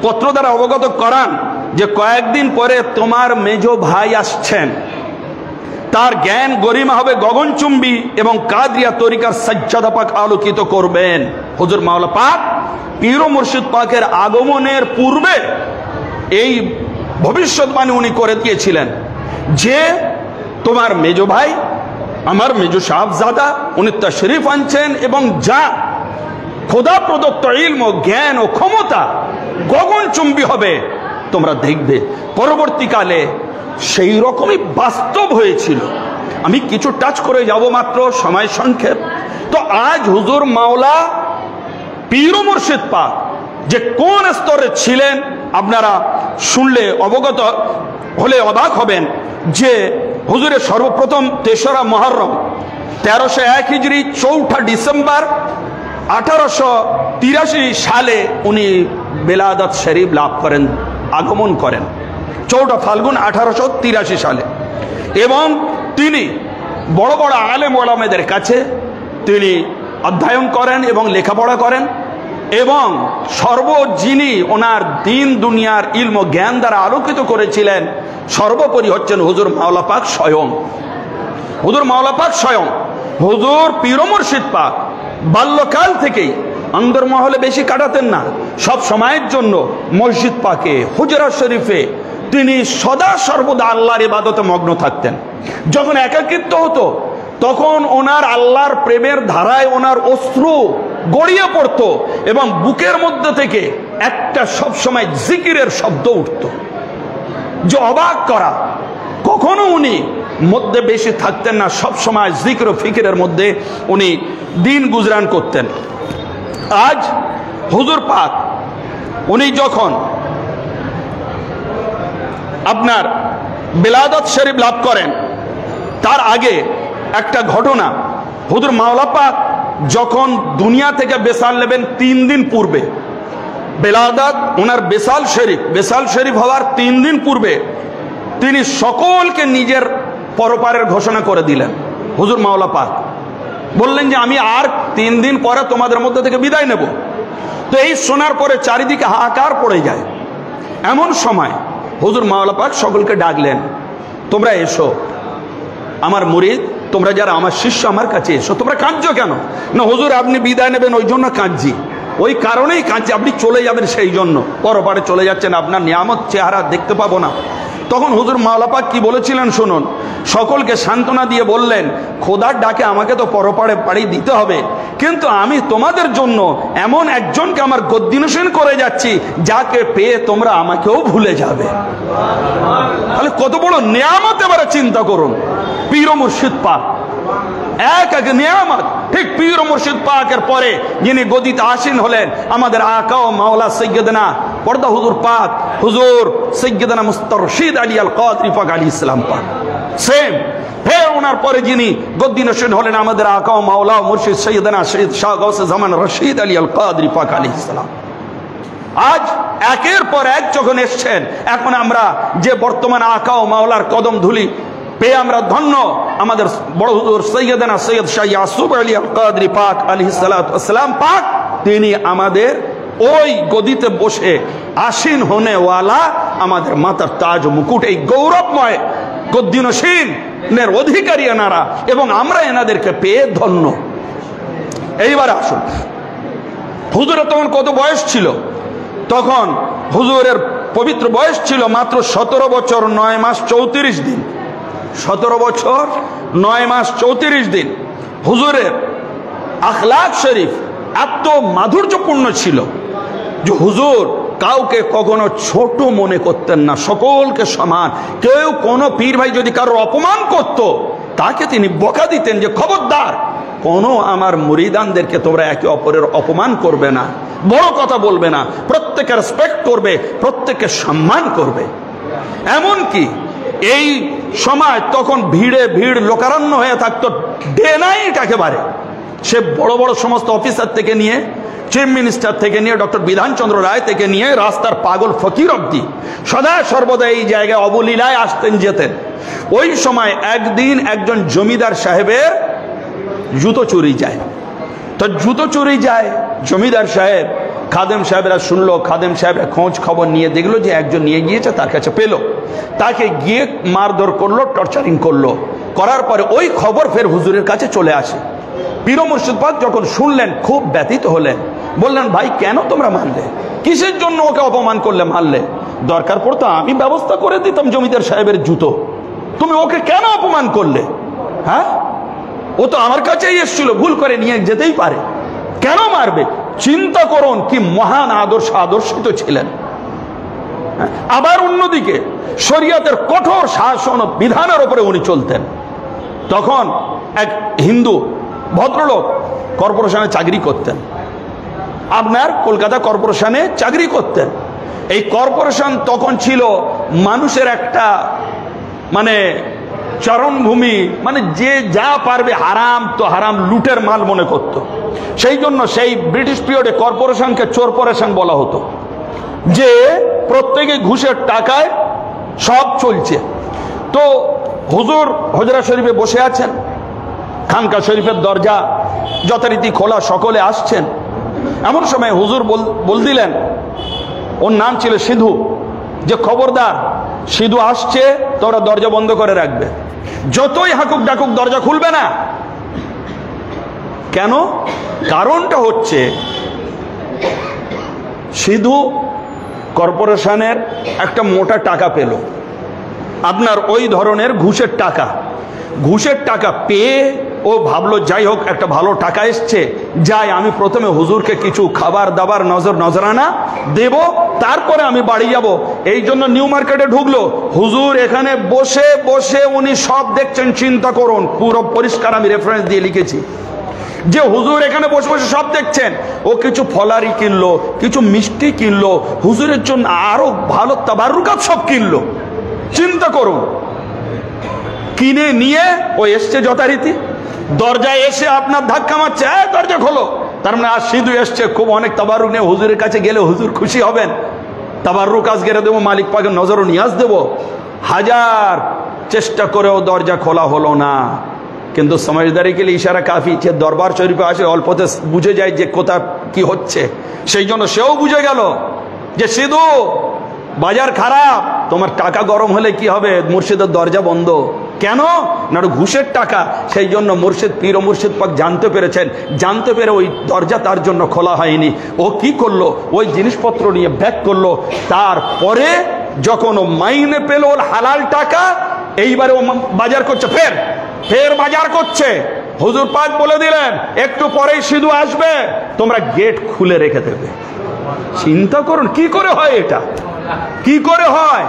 পত্র দ্বারা অবগত করান যে কয়েকদিন পরে তোমার মেজো ভাই আসছেন, তার জ্ঞান গরিমা হবে গগনচুম্বী এবং কাদরিয়া তরিকার সাজ্জাদা পাক আলোকিত করবেন। হুজুর মাওলা পাক পীর ও মুর্শিদ পাকের আগমনের পূর্বে এই ভবিষ্যৎবাণী উনি করে দিয়েছিলেন যে তোমার মেজো ভাই, আমার মেজো সাহেবজাদা, উনি তাশরীফ আনছেন এবং যা খোদা প্রদত্ত ইলম ও জ্ঞান ও ক্ষমতা গগনচুম্বী হবে, তোমরা দেখবে। পরবর্তীকালে সেই রকমই বাস্তব হয়েছিল। আমি কিছু টাচ করে যাব মাত্র, সময় সংক্ষেপ। তো আজ হুজুর মাওলা পীর ও মুর্শিদ পাক যে কোন স্তরে ছিলেন আপনারা শুনলে অবগত হলে অবাক হবেন যে হুজুরের সর্বপ্রথম ৩রা মুহররম ১৩০১ হিজরি ৪ঠা ডিসেম্বর ১৮৮৩ সালে উনি বেলাদত শরীফ লাভ করেন, আগমন করেন ৪ঠা ফাল্গুন ১৮৮৩ সালে। এবং তিনি বড় বড় আলেম ওলামাদের কাছে তিনি অধ্যয়ন করেন এবং লেখাপড়া করেন, এবং যিনি ওনার দিন দুনিয়ার ইলম জ্ঞান দ্বারা আলোকিত করেছিলেন সর্বোপরি হচ্ছেন হুজুর মাওলা পাক স্বয়ং। হুজুর মাওলা পাক স্বয়ং, হুজুর পীর ও মুর্শিদ পাক বাল্যকাল থেকেই অন্দরমহলে বেশি কাটাতেন না, সব সময়ের জন্য মসজিদ পাকে হুজরা শরীফে তিনি সদা সর্বদা আল্লাহর ইবাদতে মগ্ন থাকতেন। যখন একাকিত্ব হতো তখন ওনার আল্লাহর প্রেমের ধারায় ওনার অশ্রু গড়িয়ে পড়ত এবং বুকের মধ্যে থেকে একটা সব সময় জিকিরের শব্দ উঠত, যে অবাক করা। কখনো উনি মধ্যে বেশি থাকতেন না, সব সময় জিকির ও ফিকিরের মধ্যে উনি দিন গুজরান করতেন। আজ হুজুর পাক উনি যখন আপনার বেলাদত শরীফ লাভ করেন তার আগে একটা ঘটনা, হুজুর মাওলা পাক যখন দুনিয়া থেকে বেসাল নেবেন 3 দিন পূর্বে, বেলাদত ওনার বেসাল শরীফ হওয়ার 3 দিন পূর্বে তিনি সকলকে নিজের পরপারের ঘোষণা করে দিলেন। হুজুর মাওলা পাক বললেন যে আমি আর 3 দিন পরে তোমাদের মধ্যে থেকে বিদায় নেব। তো এই শোনার পরে চারিদিকে হাহাকার পড়ে যায়। এমন সময় হুজুর মাওলা পাক সকলকে ডাকলেন, তোমরা এসো, আমার মুরিদ, তোমরা যারা আমার শিষ্য আমার কাছে এসো। তোমরা কাঁদছো কেন? না হুজুর আপনি বিদায় নেবেন ওই জন্য কাঁদছি। ওই কারণেই কাঁদছি, আপনি চলে যাবেন সেই জন্য, পরপারে চলে যাচ্ছেন, আপনার নিয়ামত চেহারা দেখতে পাবো না। তখন হুজুর মাওলা পাক কি বলেছিলেন শুনুন। সকলকে সান্ত্বনা দিয়ে বললেন, খোদার ডাকে আমাকে তো পরপারে পাড়ি দিতে হবে, কিন্তু আমি তোমাদের জন্য এমন একজনকে আমার গদ্দিনসীন করে যাচ্ছি যাকে পেয়ে তোমরা আমাকেও ভুলে যাবে। তাহলে কত বড় নিয়ামত এবারে চিন্তা করুন। পীর ও মুর্শিদ পাক এক এক নিয়ামত। ঠিক পীর ও মুর্শিদ পাকের পরে যিনি গদিতে আসীন হলেন আমাদের আকা ও মাওলা সৈয়দনা পর্দা হুজুর পাক, হুজুর সৈয়দনা মুস্তারশিদ আলী আল কাদরি পাক আলাইহিস সালাম পাক। সেম ফের ওনার পরে যিনি গদ্দিনসীন হলেন আমাদের আকা ও মাওলা মুর্শিদ সৈয়দনা সৈয়দ শাহ গাউসে জামান রশিদ আলী আল কাদরি পাক আলাইহিস সালাম। আজ একের পর এক যখন এসছেন, এখন আমরা যে বর্তমান আকা ও মাওলার কদম ধুলি পেয়ে আমরা ধন্য। আমাদের বড় হুজুর সৈয়দনা সৈয়দ শাহ ইয়াসুফ আলী আল কাদরি পাক আলাইহিস সালাতু ওয়াস সালাম পাক, তিনি আমাদের ওই গদিতে বসে আসীন হনেওয়ালা, আমাদের মাথার তাজ মুকুট, এই গৌরবময় গদ্দিনসীনের অধিকারী এনারা, এবং আমরা এনাদেরকে পেয়ে ধন্য। এইবার আসুন, হুজুরের তখন কত বয়স ছিল? তখন হুজুরের পবিত্র বয়স ছিল মাত্র 17 বছর 9 মাস 34 দিন। 17 বছর 9 মাস 34 দিন। হুজুরের আখলাক শরীফ এত মাধুর্যপূর্ণ ছিল যে হুজুর কাউকে কখনো ছোট মনে করতেন না, সকলকে সমান। কেউ কোনো পীর ভাই যদি কারোর অপমান করত তাকে তিনি বকা দিতেন যে খবরদার, কোনো আমার মুরিদানদেরকে তোমরা একে অপরের অপমান করবে না, বড় কথা বলবে না, প্রত্যেকে রেসপেক্ট করবে, প্রত্যেককে সম্মান করবে। এমনকি এই সময় তখন ভিড়ে ভিড় লোকারণ্য হয়ে থাকতো, ডে নাইট একেবারে। সে বড় বড় সমস্ত অফিসার থেকে নিয়ে, চিফ মিনিস্টার থেকে নিয়ে, ডক্টর বিধানচন্দ্র রায় থেকে নিয়ে, রাস্তার পাগল ফকির অব্দি সদা সর্বদা এই জায়গায় অবলীলায় আসতেন যেতেন। ওই সময় একদিন একজন জমিদার সাহেবের জুতো চুরি যায়। তো জুতো চুরি যায়, জমিদার সাহেব, খাদেম সাহেবরা শুনলো, খাদেম সাহেবরা খোঁজ খবর নিয়ে দেখলো যে একজন নিয়ে গিয়েছে, তার কাছে পেলো, তাকে গিয়ে মারধর করলো, টর্চারিং করলো। করার পরে ওই খবর ফের হুজুরের কাছে চলে আসে। পীর ও মুর্শিদ পাক যখন শুনলেন খুব ব্যথিত হলেন, বললেন ভাই কেন তোমরা মারলে, কিসের জন্য ওকে অপমান করলে, মারলে? দরকার পড়তো আমি ব্যবস্থা করে দিতাম জমিদার সাহেবের জুতো, তুমি ওকে কেন অপমান করলে? হ্যাঁ, ও তো আমার কাছেই এসেছিল, ভুল করে নিয়ে যেতেই পারে, কেন মারবে? চিন্তা করুন কি মহান আদর্শিত ছিলেন। আবার অন্যদিকে শরিয়তের কঠোর শাসন ও বিধানের উপরে উনি চলতেন। তখন এক হিন্দু ভদ্রলোক কর্পোরেশনে চাকরি করতেন। আপনার কলকাতা কর্পোরেশনে চাকরি করতেন। এই কর্পোরেশন তখন ছিল মানুষের একটা মানে চারণভূমি, মানে যে যা পারবে হারাম তো হারাম লুটের মাল মনে করত। সেই জন্য সেই ব্রিটিশ পিরিয়ডে কর্পোরেশনকে চোরপোরেশন বলা হতো, যে প্রত্যেকে ঘুষের টাকায় সব চলছে। তো হুজুর হজরা শরীফে বসে আছেন, খানকা শরীফের দরজা যথারীতি খোলা, সকলে আসছেন। এমন সময় হুজুর বল দিলেন, ওর নাম ছিল সিধু, যে খবরদার সিধু আসছে, তোরা দরজা বন্ধ করে রাখবে, যতই হাঁকুক ডাকুক দরজা খুলবে না। কেন? কারণটা হচ্ছে সিধু কর্পোরেশনের একটা মোটা টাকা পেল, আপনার ওই ধরনের ঘুষের টাকা পেয়ে ও ভাবলো যাই হোক একটা ভালো টাকা এসছে, যাই আমি প্রথমে হুজুরকে কিছু খাবার দাবার নজরানা দেব, তারপরে আমি বাড়ি যাব। এই জন্য নিউ মার্কেটে ঢুকলো। হুজুর এখানে বসে বসে উনি সব দেখছেন। চিন্তা করুন, পুরো পরিষ্কার আমি রেফারেন্স দিয়ে লিখেছি যে হুজুর এখানে বসে বসে সব দেখছেন। ও কিছু ফলারি কিনলো, কিছু মিষ্টি কিনলো, হুজুরের জন্য আরো ভালো তাবাররুকাত সব কিনলো। চিন্তা করুন, কিনে নিয়ে ও এসছে যথারীতি, দরজায় এসে আপনার ধাক্কা মারছে, দরজা খোলো। তার মানে আজ সিধু এসছে, খুব অনেক তাবাররুক নিয়ে হুজুরের কাছে গেলে হুজুর খুশি হবেন, তাবাররুক আজ গেড়ে দেবো, মালিক পাকের নজরও নিয়াজ দেবো। হাজার চেষ্টা করেও দরজা খোলা হলো না। কিন্তু সমঝদারি কে লিয়ে ইশারা কাফি, যে দরবার শরীফে আসে অল্পতে বুঝে যায় যে কোথা কি হচ্ছে। সেই জন্য সেও বুঝে গেল যে সিধু বাজার খারাপ, তোমার টাকা গরম হলে কি হবে, মুর্শিদের দরজা বন্ধ। কেন না, ঘুষের টাকা। সেই জন্য মুর্শিদ পীর ও মুর্শিদ পাক জানতে পেরেছেন, জানতে পেরে ওই দরজা তার জন্য খোলা হয়নি। ও কি করলো, ওই জিনিসপত্র নিয়ে ব্যাক করলো। তারপরে যখন ও মাইনে পেল ওর হালাল টাকা, এইবারে ও বাজার করছে, ফের বাজার করছে। হুজুর পাক বলে দিলেন একটু পরেই সিধু আসবে, তোমরা গেট খুলে রেখে দেবে। চিন্তা করুন কি করে হয় এটা, কি করে হয়।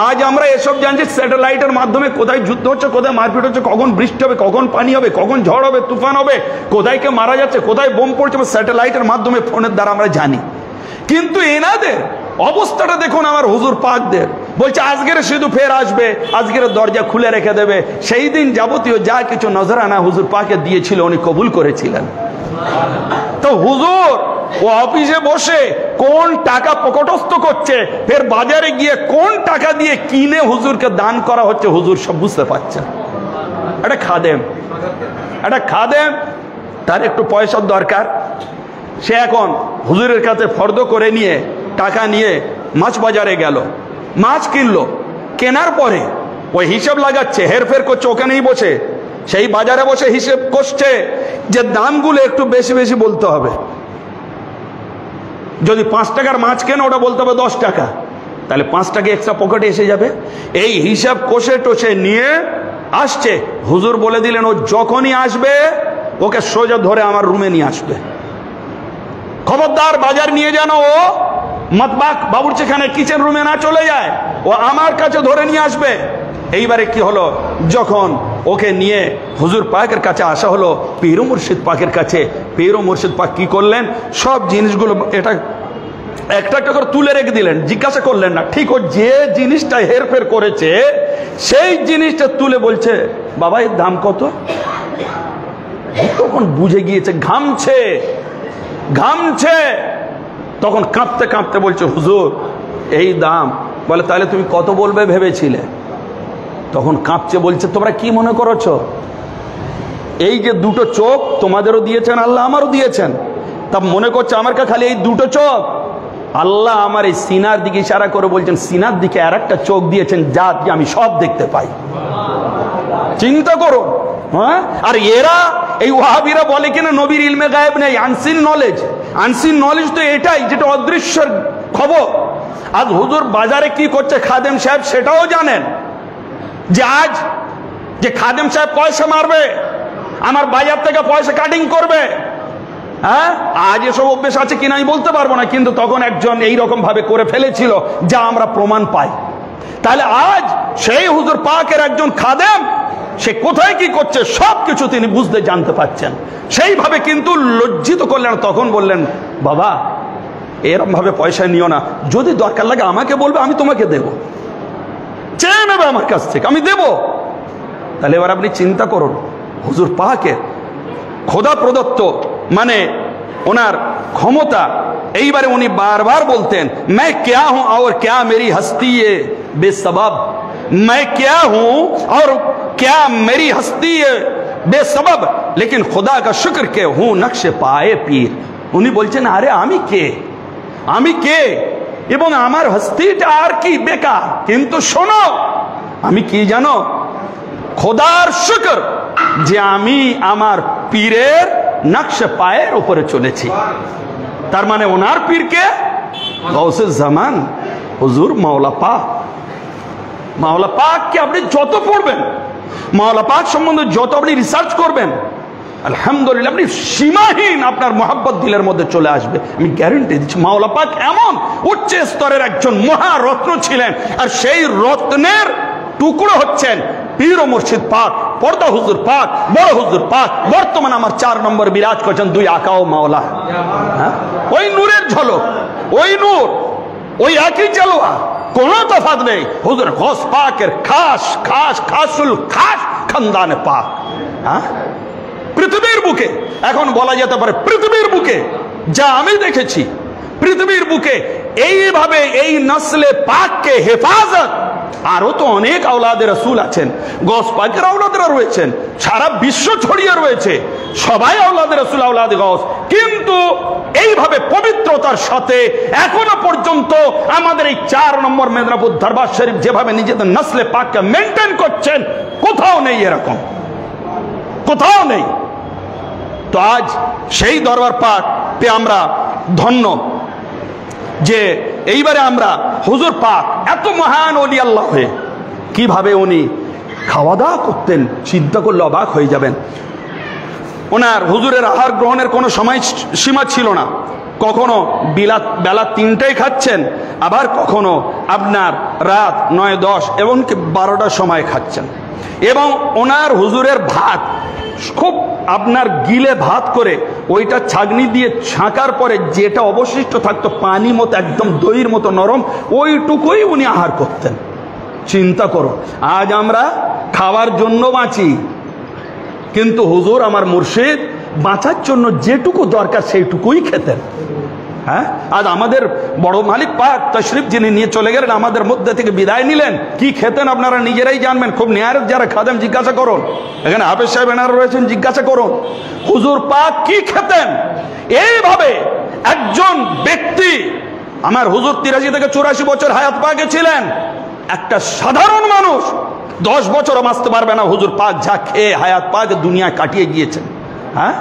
আজ আমরা এসব জানছি স্যাটেলাইটের মাধ্যমে, কোথায় যুদ্ধ হচ্ছে, কোথায় মারপিট হচ্ছে, কখন বৃষ্টি হবে, কখন পানি হবে, কখন ঝড় হবে, তুফান হবে, কোথায় কে মারা যাচ্ছে, কোথায় বোম পড়ছে, স্যাটেলাইটের মাধ্যমে ফোনের দ্বারা আমরা জানি। কিন্তু এনাদের অবস্থাটা দেখুন, আমার হুজুর পাকদের বলছে আজকের সিধু ফের আসবে, আজকের দরজা খুলে রেখে দেবে। সেই দিন যাবতীয় যা কিছু নজরানা হুজুর পাকে দিয়েছিল উনি কবুল করেছিলেন। তো হুজুর ও অফিসে বসে কোন টাকা পকেটস্থ করছে, ফের বাজারে গিয়ে কোন টাকা দিয়ে কিনে হুজুরকে দান করা হচ্ছে, হুজুর সব বুঝতে পারছেন। একটা খাদেম তার একটু পয়সার দরকার, সে এখন হুজুরের কাছে ফর্দ করে নিয়ে টাকা নিয়ে মাছ বাজারে গেল, মাছ কিনলো। কেনার পরে ওই হিসাব লাগাচ্ছে, হেরফের করছে ওখানেই বসে, সেই বাজারে বসে হিসেব করছে যে দামগুলো একটু বেশি বেশি বলতে হবে। যদি 5 টাকার মাছ কেন, ওটা বলতে হবে 10 টাকা, তাহলে 5 টাকা এক্সট্রা পকেটে এসে যাবে। এই হিসাব কষে টষে নিয়ে আসছে। হুজুর বলে দিলেন ও যখনই আসবে ওকে সোজা ধরে আমার রুমে নিয়ে আসবে। খবরদার বাজার নিয়ে যেন ও মতবাক বাবুর্চিখানে কিচেন রুমে না চলে যায়, ও আমার কাছে ধরে নিয়ে আসবে। এইবারে কি হলো, যখন ওকে নিয়ে হুজুর পাকের কাছে আসা হলো, পীর মুর্শিদ পাকের কাছে, পীর মুর্শিদ পাক কি করলেন, সব জিনিসগুলো এটা একটা একটা করে তুলে রেখে দিলেন, জিজ্ঞাসা করলেন না। ঠিক ও যে জিনিসটা হেরফের করেছে সেই জিনিসটা তুলে বলছে, বাবা এর দাম কত? তখন বুঝে গিয়েছে, ঘামছে। তখন কাঁপতে কাঁপতে বলছে, হুজুর এই দাম। বলে তাহলে তুমি কত বলবে ভেবেছিলে? তখন কাঁপছে, বলছে তোমরা কি মনে করছো, এই যে দুটো চোখ তোমাদেরও দিয়েছেন আল্লাহ, আমারও দিয়েছেন, তা মনে করছে আমার কাছে খালি এই দুটো চোখ? আল্লাহ আমার এই সিনার দিকে ইশারা করে বলছেন, সিনার দিকে আর একটা চোখ দিয়েছেন, যা দিয়ে আমি সব দেখতে পাই। চিন্তা করো। হ্যাঁ, আর এরা এই ওয়াহাবিরা বলে কিনা নবীর ইলমে গায়েব নেই, আনসিন নলেজ তো এটাই, যেটা অদৃশ্যের খবর। আজ হুজুর বাজারে কি করছে খাদেম সাহেব সেটাও জানেন, যে আজ যে খাদেম সাহেব পয়সা মারবে, আমার বাজার থেকে পয়সা কাটিং করবে। হ্যাঁ, আজ এসব অভ্যেস আছে কিনা আমি বলতে পারবো না, কিন্তু তখন একজন এইরকম ভাবে করে ফেলেছিল, যা আমরা প্রমাণ পাই। তাহলে আজ সেই হুজুর পাকের একজন খাদেম সে কোথায় কি করছে সবকিছু তিনি বুঝতে জানতে পাচ্ছেন। সেইভাবে কিন্তু লজ্জিত করলেন। তখন বললেন, বাবা এরকম ভাবে পয়সা নিও না, যদি দরকার লাগে আমাকে বলবে, আমি তোমাকে দেব, চেয়ে নেবে আমার কাছ থেকে, আমি দেব। তাহলে এবার আপনি চিন্তা করুন, হুজুর পাকের খোদা প্রদত্ত মানে ওনার ক্ষমতা। এইবারে উনি বারবার বলতেন, मैं क्या हूं और क्या मेरी हस्ती है बेसबब, मैं क्या हूं और क्या मेरी हस्ती है बेसबब, लेकिन खुदा का शुक्र के हूं नक्श पाए पीर। উনি বলছেন, আরে আমি কে এবং আমার হস্তিটা আর কি বেকার, কিন্তু শোনো আমি কি জানো, খোদার শুকর যে আমি আমার পীরের নকশে পায়ের উপরে চলেছি। তার মানে ওনার পীরকে গৌসে জামান হুজুর মাওলা পাককে আপনি যত পড়বেন, মাওলা পাক সম্বন্ধে যত আপনি রিসার্চ করবেন, আলহামদুলিল্লাহ আপনি সীমাহীন আপনার মোহাব্বত দিলের মধ্যে চলে আসবে। আমি গ্যারান্টি দিচ্ছি, মাওলা পাক এমন উচ্চ স্তরের একজন মহারত্ন ছিলেন, আর সেই রত্নের টুকরো হচ্ছেন পীর ও মুর্শিদ পাক, পর্দা হুজুর পাক, বড় হুজুর পাক। বর্তমান আমার 4 নম্বর বিরাজ করছেন দুই আকা ও মাওলা। ওই নূরের ঝলক, ওই নূর, ওই একই জালওয়া, কোনো তফাৎ নেই। হুজুর গৌস পাকের খাসুল খাস খানদানে পাক। পৃথিবীর বুকে, এখন বলা যেতে পারে পৃথিবীর বুকে যা আমি দেখেছি, পৃথিবীর বুকে এইভাবে এই নসলে পাককে হেফাজত, আরো তো অনেক আওলাদে রাসূল আছেন, গৌস পাকের আওলাদরা রয়েছেন, সারা বিশ্ব ছড়িয়ে রয়েছে, সবাই আওলাদে রাসূল, আওলাদে গৌস, কিন্তু এইভাবে পবিত্রতার সাথে এখনো পর্যন্ত আমাদের এই 4 নম্বর মেদিনীপুর দরবার শরীফ যেভাবে নিজেদের নসলে পাককে মেনটেন করছেন, কোথাও নেই এরকম, কোথাও নেই। তো আজ সেই দরবার পাক পে আমরা ধন্য যে এইবারে আমরা হুজুর পাক এত মহান ওলি আল্লাহ হয়ে কিভাবে উনি খাওয়া দাওয়া করতেন, চিন্তা করলে অবাক হয়ে যাবেন। ওনার হুজুরের আহার গ্রহণের কোনো সময় সীমা ছিল না, কখনো বেলা 3টায় খাচ্ছেন, আবার কখনো আপনার রাত 9-10 এমনকি 12টার সময় খাচ্ছেন। এবং ওনার হুজুরের ভাত খুব আপনার গিলে ভাত করে ওইটা ছাগনি দিয়ে ছাঁকার পরে যেটা অবশিষ্ট থাকতো পানি মতো একদম দইয়ের মতো নরম, ওইটুকুই উনি আহার করতেন। চিন্তা করো, আজ আমরা খাওয়ার জন্য বাঁচি, কিন্তু হুজুর আমার মুর্শিদ বাঁচার জন্য যেটুকু দরকার সেইটুকুই খেতেন। হ্যাঁ, আজ আমাদের বড় মালিক পাক তশরিফ যিনি নিয়ে চলে গেলেন, আমাদের মধ্যে থেকে বিদায় নিলেন, কি খেতেন আপনারা নিজেরাই জানবেন। খুব নিয়ারত যারা খাদেম জিজ্ঞাসা করুন, এখানে হাফেজ সাহেব এনারা রয়েছেন, জিজ্ঞাসা করুন হুজুর পাক কি খেতেন। এইভাবে একজন ব্যক্তি, আমার হুজুর 83 থেকে 84 বছর হায়াত পাকে ছিলেন, একটা সাধারণ মানুষ 10 বছরও বাঁচতে পারবে না হুজুর পাক যা খেয়ে হায়াত পাক দুনিয়ায় কাটিয়ে গিয়েছেন। হ্যাঁ,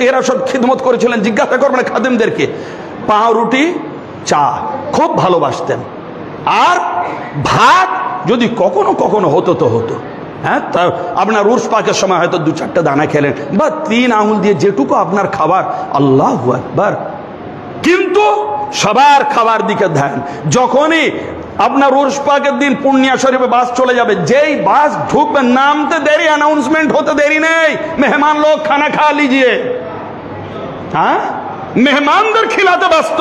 এরা সব খিদমত করেছিলেন, জিজ্ঞাসা করবেন খাদেমদেরকে। পাউরুটি চা খুব ভালোবাসতেন, আর ভাত যদি কখনো কখনো হতো তো হতো। হ্যাঁ, তা আপনার উর্স পাকের সময় হয়তো 2-4টা দানা খেলেন, বা 3 আঙুল দিয়ে যেটুকু আপনার খাবার, আল্লাহু আকবার। কিন্তু সবার খাবার দিকে ধ্যান। যখনই আপনার উর্স পাকের দিন পূর্ণিয়া শরীফে বাস চলে যাবে, যেই বাস ঢুকবে নামতে দেরি, অ্যানাউন্সমেন্ট হতে দেরি নেই, মেহমান লোক খানা খা লিজিয়ে। হ্যাঁ, মেহমানদের খিলাতে ব্যস্ত,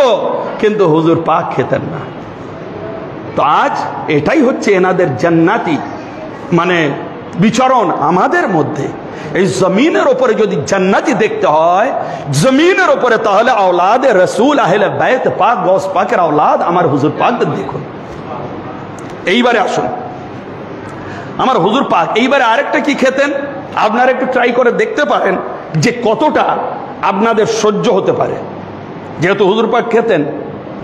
কিন্তু হুজুর পাক খেতেন না। তো আজ এটাই হচ্ছে এনাদের জান্নাতি মানে বিচরণ আমাদের মধ্যে। এই জমিনের উপরে যদি জান্নাতি দেখতে হয় জমিনের উপরে, তাহলে আওলাদে রসুল আহলে বাইত পাক গৌস পাকের আওলাদ আমার হুজুর পাকদের দেখুন। এইবারে আসুন, আমার হুজুর পাক এইবারে আরেকটা কি খেতেন, আপনারা একটু ট্রাই করে দেখতে পারেন যে কতটা আপনাদের সহ্য হতে পারে। যেহেতু হুজুর পাক খেতেন,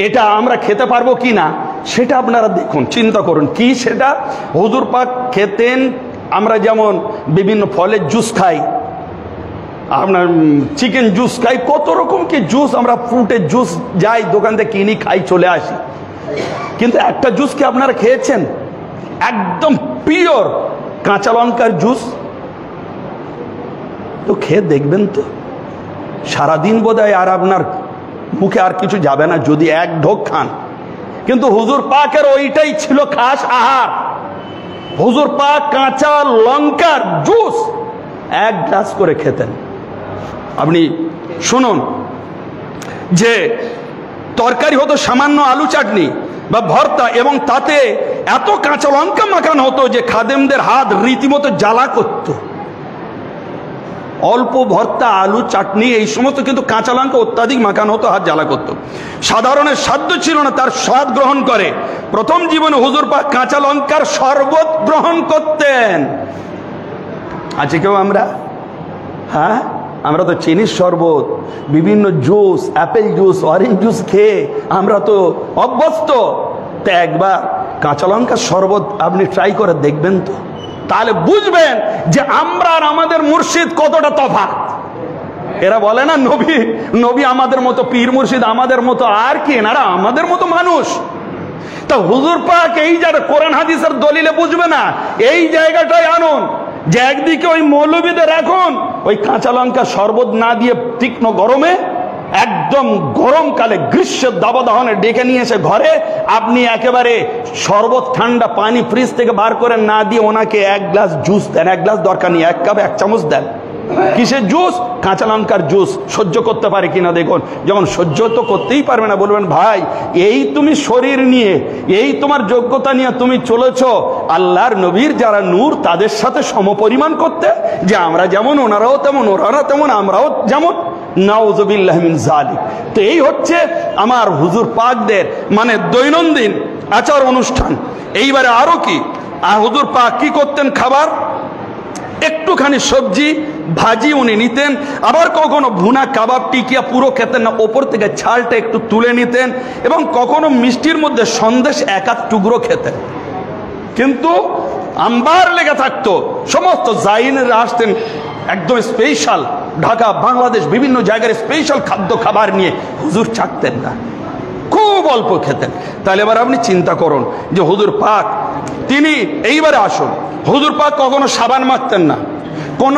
এটা আমরা খেতে পারবো কি না সেটা আপনারা দেখুন, চিন্তা করুন কি সেটা। হুজুর পাক খেতেন, আমরা যেমন বিভিন্ন ফলের জুস খাই, আপনার চিকেন জুস খাই, কত রকম কি জুস, আমরা ফ্রুটের জুস যাই দোকান থেকে কিনি, খাই, চলে আসি। কিন্তু একটা জুস কি আপনারা খেয়েছেন, একদম পিওর কাঁচা লঙ্কার জুস? তো খেয়ে দেখবেন তো, সারাদিন বোধহয় আর আপনার মুখে আর কিছু যাবে না যদি এক ঢোক খান। কিন্তু হুজুর পাকের ওইটাই ছিল খাস আহার। হুজুর পাক কাঁচা লঙ্কার জুস 1 গ্লাস করে খেতেন। আপনি শুনুন যে তরকারি হতো সামান্য আলু চাটনি বা ভর্তা, এবং তাতে এত কাঁচা লঙ্কা মাখানো হতো যে খাদেমদের হাত রীতিমতো জ্বালা করত। অল্প ভর্তা, আলু চাটনি এই সমস্ত, কিন্তু কাঁচা লঙ্কা অত্যাধিক মাখানো হতো, হাত জ্বালা করত। সাধারণের সাধ্য ছিল না তার স্বাদ গ্রহণ করে। প্রথম জীবনে হুজুর পাক কাঁচা লঙ্কার শরবত গ্রহণ করতেন। আছে কেউ আমরা? হ্যাঁ, আমরা তো চিনির শরবত, বিভিন্ন juice, Apple juice, orange juice খেয়ে আমরা তো অভ্যস্ত। তো একবার কাঁচা লঙ্কার শরবত আপনি ট্রাই করে দেখবেন তো, তাহলে বুঝবেন যে আমরা আর আমাদের মুর্শিদ কতটা তফাৎ। এরা বলে না নবী নবী আমাদের মতো, পীর মুর্শিদ আমাদের মতো, আর কি এনারা আমাদের মতো মানুষ। তা হুজুর পাক এই যারা কোরআন হাদিসের দলিলে বুঝবে না, এই জায়গাটাই আনুন যে একদিকে ওই মৌলবীদের এখন ওই কাঁচা লঙ্কা শরবত না দিয়ে তীক্ষ্ণ গরমে, একদম গরমকালে গ্রীষ্মের দাবদাহনে ডেকে নিয়ে এসে ঘরে আপনি একেবারে শরবত, ঠান্ডা পানি ফ্রিজ থেকে বার করে না দিয়ে ওনাকে 1 গ্লাস জুস দেন। 1 গ্লাস দরকার নেই, 1 কাপ 1 চামচ দেন। কিসের জুস? কাঁচা লঙ্কার জুস। সহ্য করতে পারে কিনা দেখুন। যখন সহ্য তো করতেই পারবে না, বলবেন ভাই এই তুমি শরীর নিয়ে, এই তোমার যোগ্যতা নিয়ে তুমি চলেছ আল্লাহর নবীর যারা নূর তাদের সাথে সমপরিমাণ করতে, যে আমরা যেমন ওনারাও তেমন, ওনারা তেমন আমরাও যেমন। নাউযুবিল্লাহি মিন যালিক। তো এই হচ্ছে আমার হুজুর পাকদের মানে দৈনন্দিন আচার অনুষ্ঠান। এইবারে আরো কি হুজুর পাক কি করতেন? খাবার একটুখানি সবজি ভাজি উনি নিতেন, আবার কখনো ভুনা কাবাব টিকিয়া পুরো খেতেন না, ওপর থেকে ছালটা একটু তুলে নিতেন, এবং কখনো মিষ্টির মধ্যে সন্দেশ 1-8 টুকরো খেতেন। কিন্তু আম্বার লেগে থাকতো, সমস্ত জাইনেরা আসতেন একদম স্পেশাল, ঢাকা, বাংলাদেশ, বিভিন্ন জায়গার স্পেশাল খাদ্য খাবার নিয়ে। হুজুর চাকতেন না, খুব অল্প খেতেন। তাহলে এবার আপনি চিন্তা করুন যে হুজুর পাক তিনি, এইবারে আসুন, হুজুর পাক কখনো সাবান মাখতেন না, কোন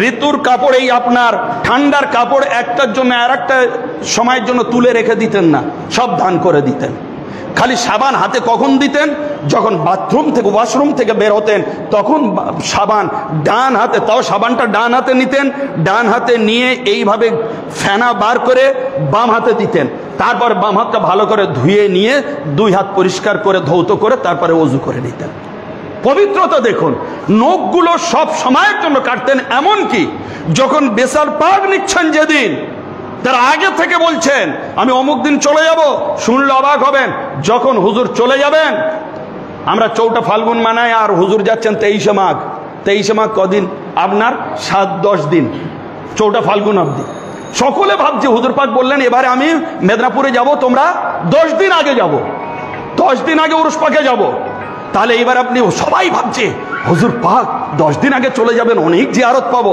ঋতুর কাপড়, এই আপনার ঠান্ডার কাপড় একটার জন্য আর একটা সময়ের জন্য তুলে রেখে দিতেন না, সব দান করে দিতেন। খালি সাবান হাতে কখন দিতেন? যখন বাথরুম থেকে, ওয়াশরুম থেকে বের হতেন, তখন সাবান ডান হাতে, তাও সাবানটা ডান হাতে নিতেন, ডান হাতে নিয়ে এইভাবে ফেনা বার করে বাম হাতে দিতেন। তারপর বাম হাতটা ভালো করে ধুয়ে নিয়ে 2 হাত পরিষ্কার করে ধৌত করে তারপরে ওযু করে নিতেন। পবিত্রতা দেখুন। নখগুলো সব সময়ের জন্য কাটতেন, এমনকি যখন বেসার পাক নিচ্ছেন যেদিন, তার আগে থেকে বলছেন আমি অমুক দিন চলে যাব। শুনলে অবাক হবেন, যখন হুজুর চলে যাবেন, আমরা 4টা ফাল্গুন মানাই আর হুজুর যাচ্ছেন 23শে মাঘ। 23শে মাঘ কদিন? আপনার 7-10 দিন, 4টা ফাল্গুন অবধি। সকলে ভাবছে হুজুর পাক বললেন এবারে আমি মেদিনীপুরে যাব, তোমরা 10 দিন আগে যাব, 10 দিন আগে উরুস পাকে যাব। তাহলে এবার আপনি সবাই ভাবছে হুজুর পাক 10 দিন আগে চলে যাবেন, অনেক জিয়ারত পাবো,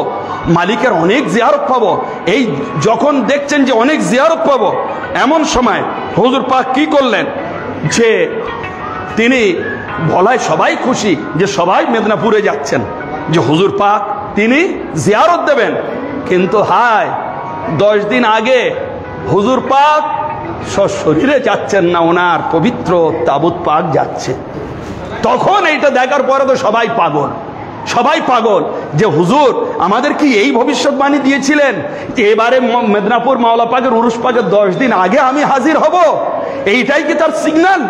মালিকের অনেক জিয়ারত পাবো। এই যখন দেখছেন যে অনেক জিয়ারত পাবো, এমন সময় হুজুর পাক কি করলেন যে তিনি বলায় সবাই খুশি যে সবাই মেদিনীপুরে যাচ্ছেন, যে হুজুর পাক তিনি জিয়ারত দেবেন। কিন্তু হায়, 10 দিন আগে হুজুর পাক সশরীরে যাচ্ছেন না, ওনার পবিত্র তাবুত পাক যাচ্ছে। তখন এইটা দেখার পরে তো সবাই পাগল, সবাই পাগল যে হুজুর আমাদের কি এই ভবিষ্যৎবাণী দিয়েছিলেন যে এবারে মেদিনীপুর মাওলা পাকের উরুস পাকের 10 দিন আগে আমি হাজির হব? এইটাই কি তার সিগন্যাল?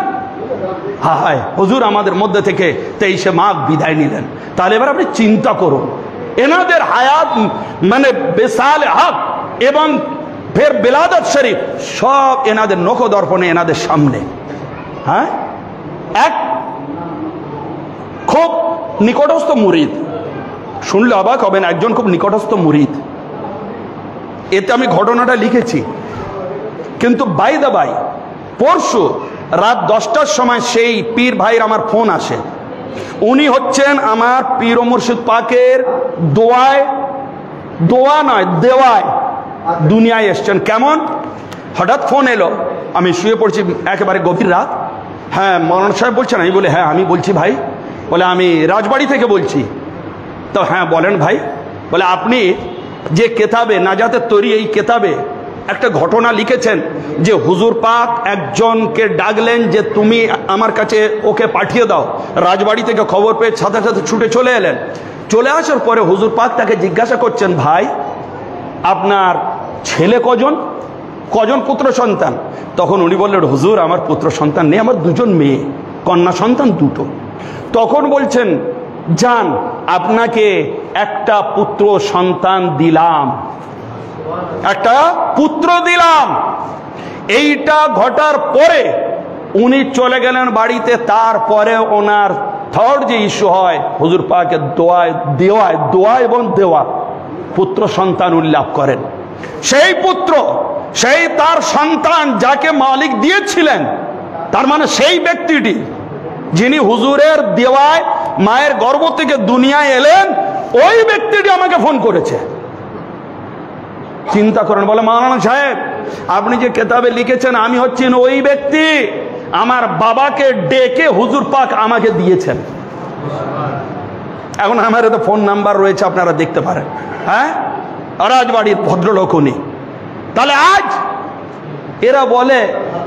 হায়, হুজুর আমাদের মধ্যে থেকে 23শে মাঘ বিদায় নিলেন। তাহলে এবার আপনি চিন্তা করুন, এনাদের হায়াত মানে বেসাল হক এবং ফের বেলাদত শরীফ সব এনাদের নখ দর্পণে, এনাদের সামনে। হ্যাঁ, এক খুব নিকটস্থ মুরিদ, শুনলে অবাক হবেন, একজন খুব নিকটস্থ মুরিদ। এতে আমি ঘটনাটা লিখেছি, কিন্তু বাই দা বাই পরশু রাত 10টার সময় সেই পীর ভাইয়ের আমার ফোন আসে। উনি হচ্ছেন আমার পীর ও মুর্শিদ পাকের দোয়ায়, দোয়া নয় দেওয়ায় দুনিয়ায় এসছেন। কেমন? হঠাৎ ফোন এলো, আমি শুয়ে পড়ছি একেবারে গভীর রাত। হ্যাঁ মৌলানা সাহেব বলছেন? আমি বলি হ্যাঁ আমি বলছি ভাই। বলে আমি রাজবাড়ি থেকে বলছি। তো হ্যাঁ বলেন ভাই। বলে আপনি যে কেতাবে নাজাতের তৈরি, এই কেতাবে একটা ঘটনা লিখেছেন যে হুজুর পাক একজনকে ডাকলেন যে তুমি আমার কাছে ওকে পাঠিয়ে দাও। রাজবাড়ি থেকে খবর পেয়ে সাথে সাথে ছুটে চলে এলেন। চলে আসার পরে হুজুর পাক তাকে জিজ্ঞাসা করছেন, ভাই আপনার ছেলে কজন পুত্র সন্তান? তখন উনি বললেন, হুজুর আমার পুত্র সন্তান নেই, আমার দুজন মেয়ে, কন্যা সন্তান দুটো। তখন বলছেন, যান আপনাকে একটা পুত্র সন্তান দিলাম, একটা পুত্র দিলাম। এইটা ঘটার পরে উনি চলে গেলেন বাড়িতে। তারপরে ওনার থার্ড যে ইস্যু হয়, হুজুর পাকের দোয়া এবং দেওয়া, পুত্র সন্তান উল্লাভ করেন। সেই পুত্র, সেই তার সন্তান যাকে মালিক দিয়েছিলেন, তার মানে সেই ব্যক্তিটি যিনি হুজুরের দেওয়ায় মায়ের গর্ভ থেকে দুনিয়ায় এলেন, ওই ব্যক্তিটি আমাকে ফোন করেছে। চিন্তা করেন, বলে মাওলানা সাহেব আপনি যে কেতাবে লিখেছেন আমি হচ্ছেন ওই ব্যক্তি, আমার বাবাকে ডেকে হুজুর পাক আমাকে দিয়েছেন। এখন আমার তো ফোন নাম্বার রয়েছে, আপনারা দেখতে পারেন। হ্যাঁ, রাজবাড়ির ভদ্রলোক উনি। তাহলে আজ এরা বলে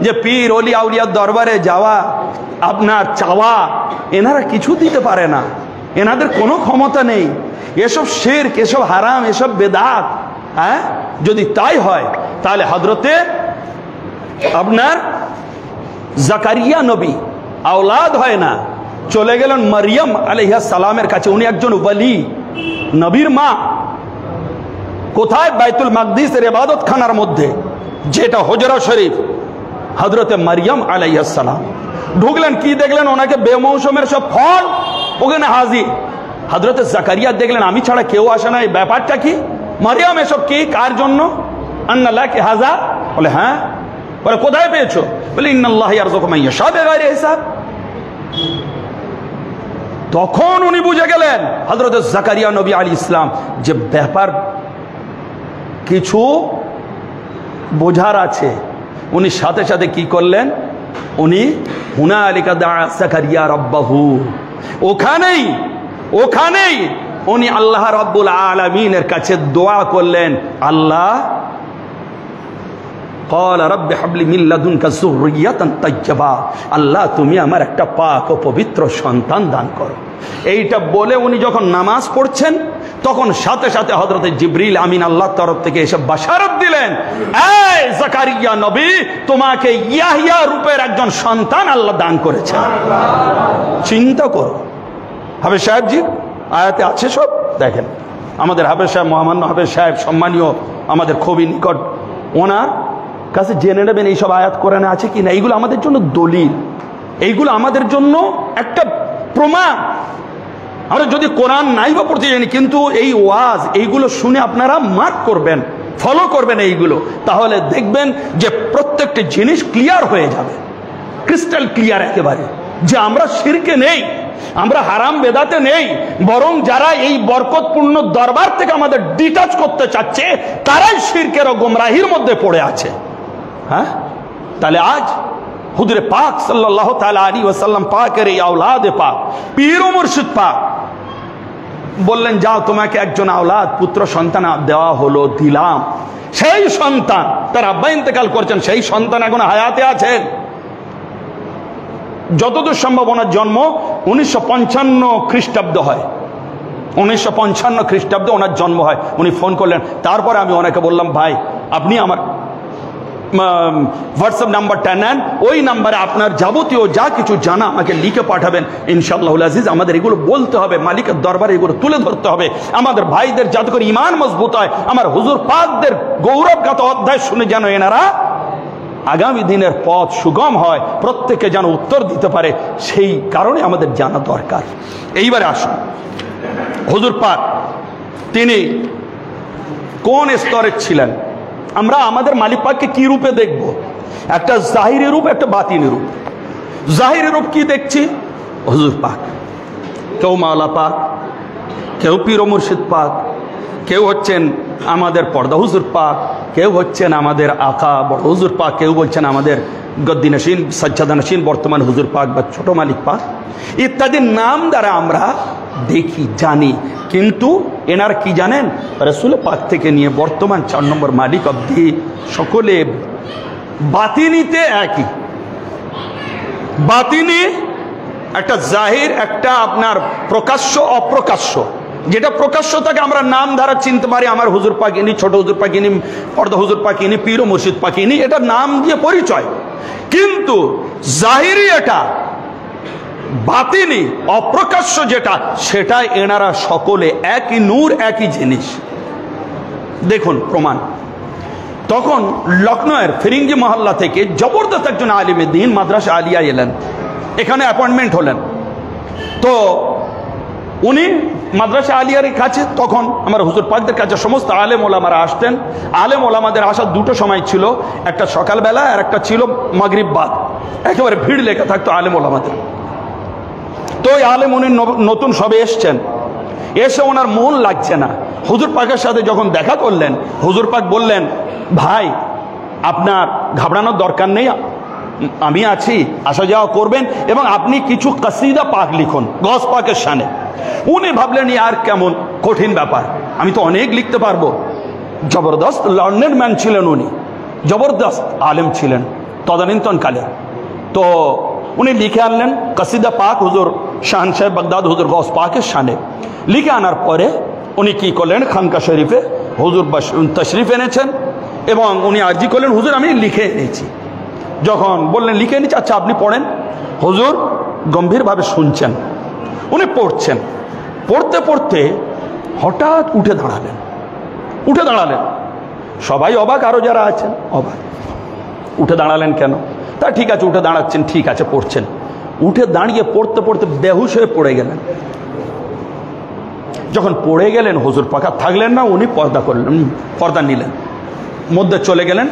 যে পীর ওলি আউলিয়ার দরবারে যাওয়া, আপনার চাওয়া, এনারা কিছু দিতে পারে না, এনাদের কোনো ক্ষমতা নেই, এসব শিরক, এসব হারাম, এসব বেদাত। হ্যাঁ, যদি তাই হয় তাহলে হযরতে আপনার জাকারিয়া নবী আওলাদ হয় না, চলে গেলেন মারিয়াম আলাইহিস সালামের কাছে। উনি একজন ওলি, নবীর মা। কোথায়? বাইতুল মাকদিসের ইবাদত খানার মধ্যে, যেটা হুজরা শরীফ। হযরতে মারিয়াম আলাইহিস সালাম ঢুকলেন, কি দেখলেন? ওনাকে বেমৌসুমের সব ফল ওখানে হাজির। হযরতে জাকারিয়া দেখলেন আমি ছাড়া কেউ আসে না, এই ব্যাপারটা কি? মারিয়াম এসব কি, কার জন্য? আন্না লাকি হাযা। বলে হ্যাঁ। বলে কোথায় পেয়েছো? বলে ইন্নাল্লাহ ইয়ারযুকু মান ইয়াশা বিগাইরি হিসাব। তখন উনি বুঝে গেলেন হযরতে জাকারিয়া নবী আলাইহিস সালাম যে ব্যাপার কিছু বোঝার আছে। উনি সাথে সাথে কি করলেন? উনি হুনালিকা দা জাকারিয়া রাব্বাহু, ওখানেই উনি আল্লাহ রাব্বুল আলামিনের কাছে দোয়া করলেন, আল্লাহ ক্বালা রাব্বি হাবলি মিন লাদুনকা যুররিয়াতান তাইয়্যিবা, আল্লাহ তুমি আমার একটা পাক ও পবিত্র সন্তান দান করো। এইটা বলে উনি যখন নামাজ পড়ছেন, তখন সাথে সাথে হযরতে জিবরিল আমিন আল্লাহর তরফ থেকে এসে বাশারত দিলেন, এই জাকারিয়া নবী, তোমাকে ইয়াহইয়া রূপের একজন সন্তান আল্লাহ দান করেছেন। চিন্তা করো। হাফেজ সাহেবজি আয়াতে আছে সব। দেখেন আমাদের হাফেজ সাহেব, মহামান্য হাফেজ সাহেব, সম্মানীয়, আমাদের খুবই নিকট, ওনার কাছে জেনে নেবেন এইসব আয়াত কোরআনে আছে কি না। এইগুলো আমাদের জন্য দলিল, এইগুলো আমাদের জন্য একটা প্রমাণ। আমরা যদি কোরআন নাই বা পড়তে জানি, কিন্তু এই ওয়াজ, এইগুলো শুনে আপনারা মার্ক করবেন, ফলো করবেন এইগুলো, তাহলে দেখবেন যে প্রত্যেকটা জিনিস ক্লিয়ার হয়ে যাবে, ক্রিস্টাল ক্লিয়ার একেবারে, যে আমরা শিরকে নেই, আমরা হারাম বেদাতে নেই, বরং যারা এই বরকতপূর্ণ দরবার থেকে আমাদের ডিটাচ করতে চাচ্ছে, তারাই শিরকের ও গোমরাহির মধ্যে পড়ে আছে। হ্যাঁ, তাহলে আজ হুজুরে পাক সাল্লাল্লাহু তাআলা আলাইহি ওয়াসাল্লাম পাকের এই আওলাদে পাক, পীর ও মুর্শিদ পাক বললেন, যাও তোমাকে একজন আওলাদ, পুত্র সন্তান দেওয়া হলো, দিলাম। সেই সন্তান, তার আব্বা ইন্তেকাল করছেন, সেই সন্তান এখন হায়াতে আছেন। যতদূর সম্ভব ওনার জন্ম 1955 খ্রিস্টাব্দ হয়, 1955 খ্রিস্টাব্দে ওনার জন্ম হয়। উনি ফোন করলেন। তারপরে আমি ওনাকে বললাম, ভাই আপনি আমার হোয়াটসঅ্যাপ নাম্বারটা নেন, ওই নাম্বারে আপনার যাবতীয় যা কিছু জানা আমাকে লিখে পাঠাবেন। ইনশাআল্লাহুল আজিজ আমাদের এগুলো বলতে হবে, মালিকের দরবারে এগুলো তুলে ধরতে হবে, আমাদের ভাইদের যাতে করে ইমান মজবুত হয়। আমার হুজুর পাকদের গৌরবগাথা অধ্যায় শুনে যেন এনারা আগামী দিনের পথ সুগম হয়, প্রত্যেকে যেন উত্তর দিতে পারে, সেই কারণে আমাদের জানা দরকার। এইবারে আসুন, হুজুর পাক তিনি কোন স্তরের ছিলেন? আমরা আমাদের মালিক পাককে কি রূপে দেখব? একটা জাহিরি রূপ, একটা বাতিনি রূপ। জাহিরি রূপ কি দেখছি? হুজুর পাক, কেউ মাওলা পাক, কেউ পীর ও মুর্শিদ পাক, কেউ হচ্ছেন আমাদের পর্দা হুজুর পাক, কেউ হচ্ছেন আমাদের আকা বড় হুজুর পাক, কেউ বলছেন আমাদের গদ্দি নশীন, সাজ্জাদা নশীন বর্তমান হুজুর পাক বা ছোট মালিক পাক ইত্যাদি নাম দ্বারা আমরা দেখি জানি, কিন্তু এনার কি জানেন, রাসূল পাক থেকে নিয়ে বর্তমান 4 নম্বর মালিক অবধি সকলে বাতিনিতে একই। বাতিনি একটা জাহির, একটা আপনার প্রকাশ্য অপ্রকাশ্য। যেটা প্রকাশ্য থাকে আমরা নাম দ্বারা চিনতে পারি, আমার হুজুর পাক ইনি, ছোট হুজুর পাক ইনি, পর্দা হুজুর পাক ইনি, পীর ও মুর্শিদ পাক ইনি, এটা নাম দিয়ে পরিচয়। কিন্তু জাহিরি এটা, বাতিনি অপ্রকাশ্য যেটা, সেটা এনারা সকলে একই নূর, একই জিনিস। দেখুন প্রমাণ। তখন লখনৌয়ের ফিরিঙ্গি মহল্লা থেকে জবরদস্ত একজন আলিমে দ্বীন মাদ্রাসা আলিয়া এলেন, এখানে অ্যাপয়েন্টমেন্ট হলেন। তো উনি মাদ্রাসা আলিয়ার কাছে, তখন আমার হুজুর পাকদের কাছে সমস্ত আলেম ওলামারা আসতেন। আলেম ওলামাদের আসার দুটো সময় ছিল, একটা সকালবেলা আর একটা ছিল মাগরিব বাদ। একেবারে ভিড় লেগে থাকতো আলেম ওলামাদের। তো ওই আলেম উনি নতুন সবে এসছেন, এসে ওনার মন লাগছে না। হুজুর পাকের সাথে যখন দেখা করলেন, হুজুর পাক বললেন, ভাই আপনার ঘাবড়ানোর দরকার নেই, আমি আছি, আসা যাওয়া করবেন, এবং আপনি কিছু কসিদা পাক লিখুন গস পাকের শানে। উনি ভাবলেন আর কেমন কঠিন ব্যাপার, আমি তো অনেক লিখতে পারবো। জবরদস্ত লার্নেড ম্যান ছিলেন উনি, জবরদস্ত আলেম ছিলেন তদানীন্তনকালে। তো উনি লিখে আনলেন কসিদা পাক হুজুর শাহান সাহেব বাগদাদ হুজুর গস পাকের শানে। লিখে আনার পরে উনি কি করলেন, খানকা শরীফে হুজুর তশরিফ এনেছেন এবং উনি আর্জি করলেন, হুজুর আমি লিখে এনেছি। যখন বললেন লিখে এনেছি, আচ্ছা আপনি পড়েন। হুজুর গম্ভীরভাবে শুনছেন, উনি পড়ছেন। পড়তে পড়তে হঠাৎ উঠে দাঁড়ালেন। সবাই অবাক, আরো যারা আছেন অবাক, উঠে দাঁড়ালেন কেন? তা ঠিক আছে, উঠে দাঁড়াচ্ছেন, ঠিক আছে, পড়ছেন। উঠে দাঁড়িয়ে পড়তে পড়তে বেহুশ হয়ে পড়ে গেলেন। যখন পড়ে গেলেন, হুজুর পাক থাকলেন না, উনি পর্দা নিলেন, মধ্যে চলে গেলেন,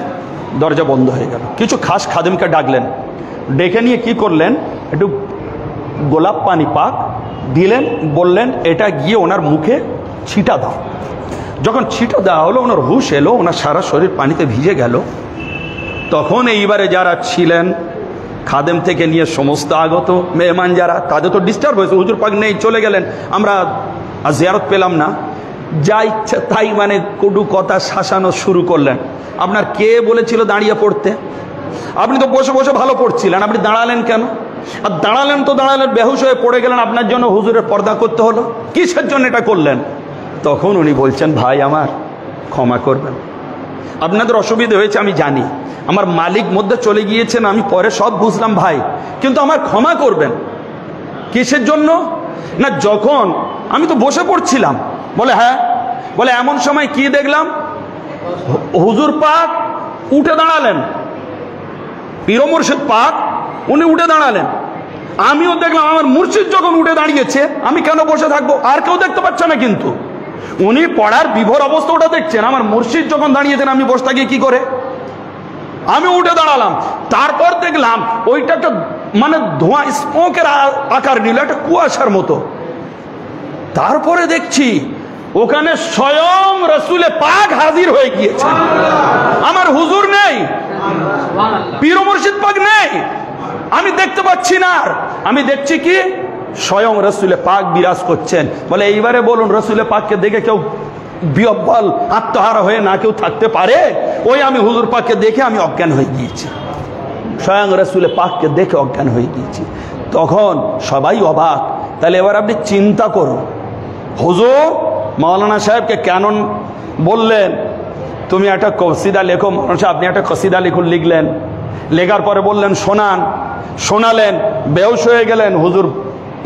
দরজা বন্ধ হয়ে গেল। কিছু খাস খাদেমকে ডাকলেন, ডেকে নিয়ে কি করলেন, একটু গোলাপ পানি পাক দিলেন, বললেন এটা গিয়ে ওনার মুখে ছিটা দাও। যখন ছিটা দেওয়া হলো, ওনার হুশ এলো, ওনার সারা শরীর পানিতে ভিজে গেল। তখন এইবারে যারা ছিলেন খাদেম থেকে নিয়ে সমস্ত আগত মেহমান যারা, তাদের তো ডিস্টার্ব হয়েছে, হুজুর পাক নেই, চলে গেলেন, আমরা জিয়ারত পেলাম না। যা ইচ্ছা তাই মানে কটু কথা শাসানো শুরু করলেন। আপনার কে বলেছিল দাঁড়িয়ে পড়তে? আপনি তো বসে বসে ভালো পড়ছিলেন, আপনি দাঁড়ালেন কেন? আর দাঁড়ালেন তো দাঁড়ালেন, বেহুশ হয়ে পড়ে গেলেন, আপনার জন্য হুজুরের পর্দা করতে হলো, কিসের জন্য এটা করলেন? তখন উনি বলছেন, ভাই আমার ক্ষমা করবেন, আপনাদের অসুবিধা হয়েছে আমি জানি, আমার মালিক মধ্যে চলে গিয়েছেন, আমি পরে সব বুঝলাম ভাই, কিন্তু আমার ক্ষমা করবেন। কিসের জন্য? না যখন আমি তো বসে পড়ছিলাম। বলে হ্যাঁ, বলে এমন সময় কি দেখলাম, হুজুর পাক উঠে দাঁড়ালেন, পীর ও মুর্শিদ পাক উনি উঠে দাঁড়ালেন। আমিও দেখলাম আমার মুর্শিদ যখন উঠে দাঁড়িয়েছে, আমি কেন বসে থাকবো? আর কেউ দেখতে পাচ্ছে না, কিন্তু উনি পড়ার বিভোর অবস্থা ওটা দেখছেন। আমার মুর্শিদ যখন দাঁড়িয়েছেন, আমি বসে থাকি কি করে? আমি উঠে দাঁড়ালাম। তারপর দেখলাম ওইটা একটা মানে ধোঁয়া, স্মোকের আকার নিল, একটা কুয়াশার মতো। তারপরে দেখছি ওখানে স্বয়ং রসুলে পাক হাজির হয়ে গিয়েছে। আমার হুজুর নেই, পীর ও মুর্শিদ পাক নেই, আমি দেখতে পাচ্ছি না। আমি দেখছি কি স্বয়ং রসুলে পাক বিরাজ করছেন। বলে এইবারে বলুন, রসুলে পাককে দেখে কেউ বিহ্বল আত্মহারা হয়ে না কেউ থাকতে পারে? ওই আমি হুজুর পাককে দেখে আমি অজ্ঞান হয়ে গিয়েছি, স্বয়ং রসুলে পাককে দেখে অজ্ঞান হয়ে গিয়েছি। তখন সবাই অবাক। তাহলে এবার আপনি চিন্তা করুন, হুজুর মাওলানা সাহেবকে কেন বললেন তুমি একটা কসিদা লেখো? মানুষ আপনি একটা কসিদা লিখুন, লিখলেন, লেখার পরে বললেন শোনালেন, বেহুশ হয়ে গেলেন, হুজুর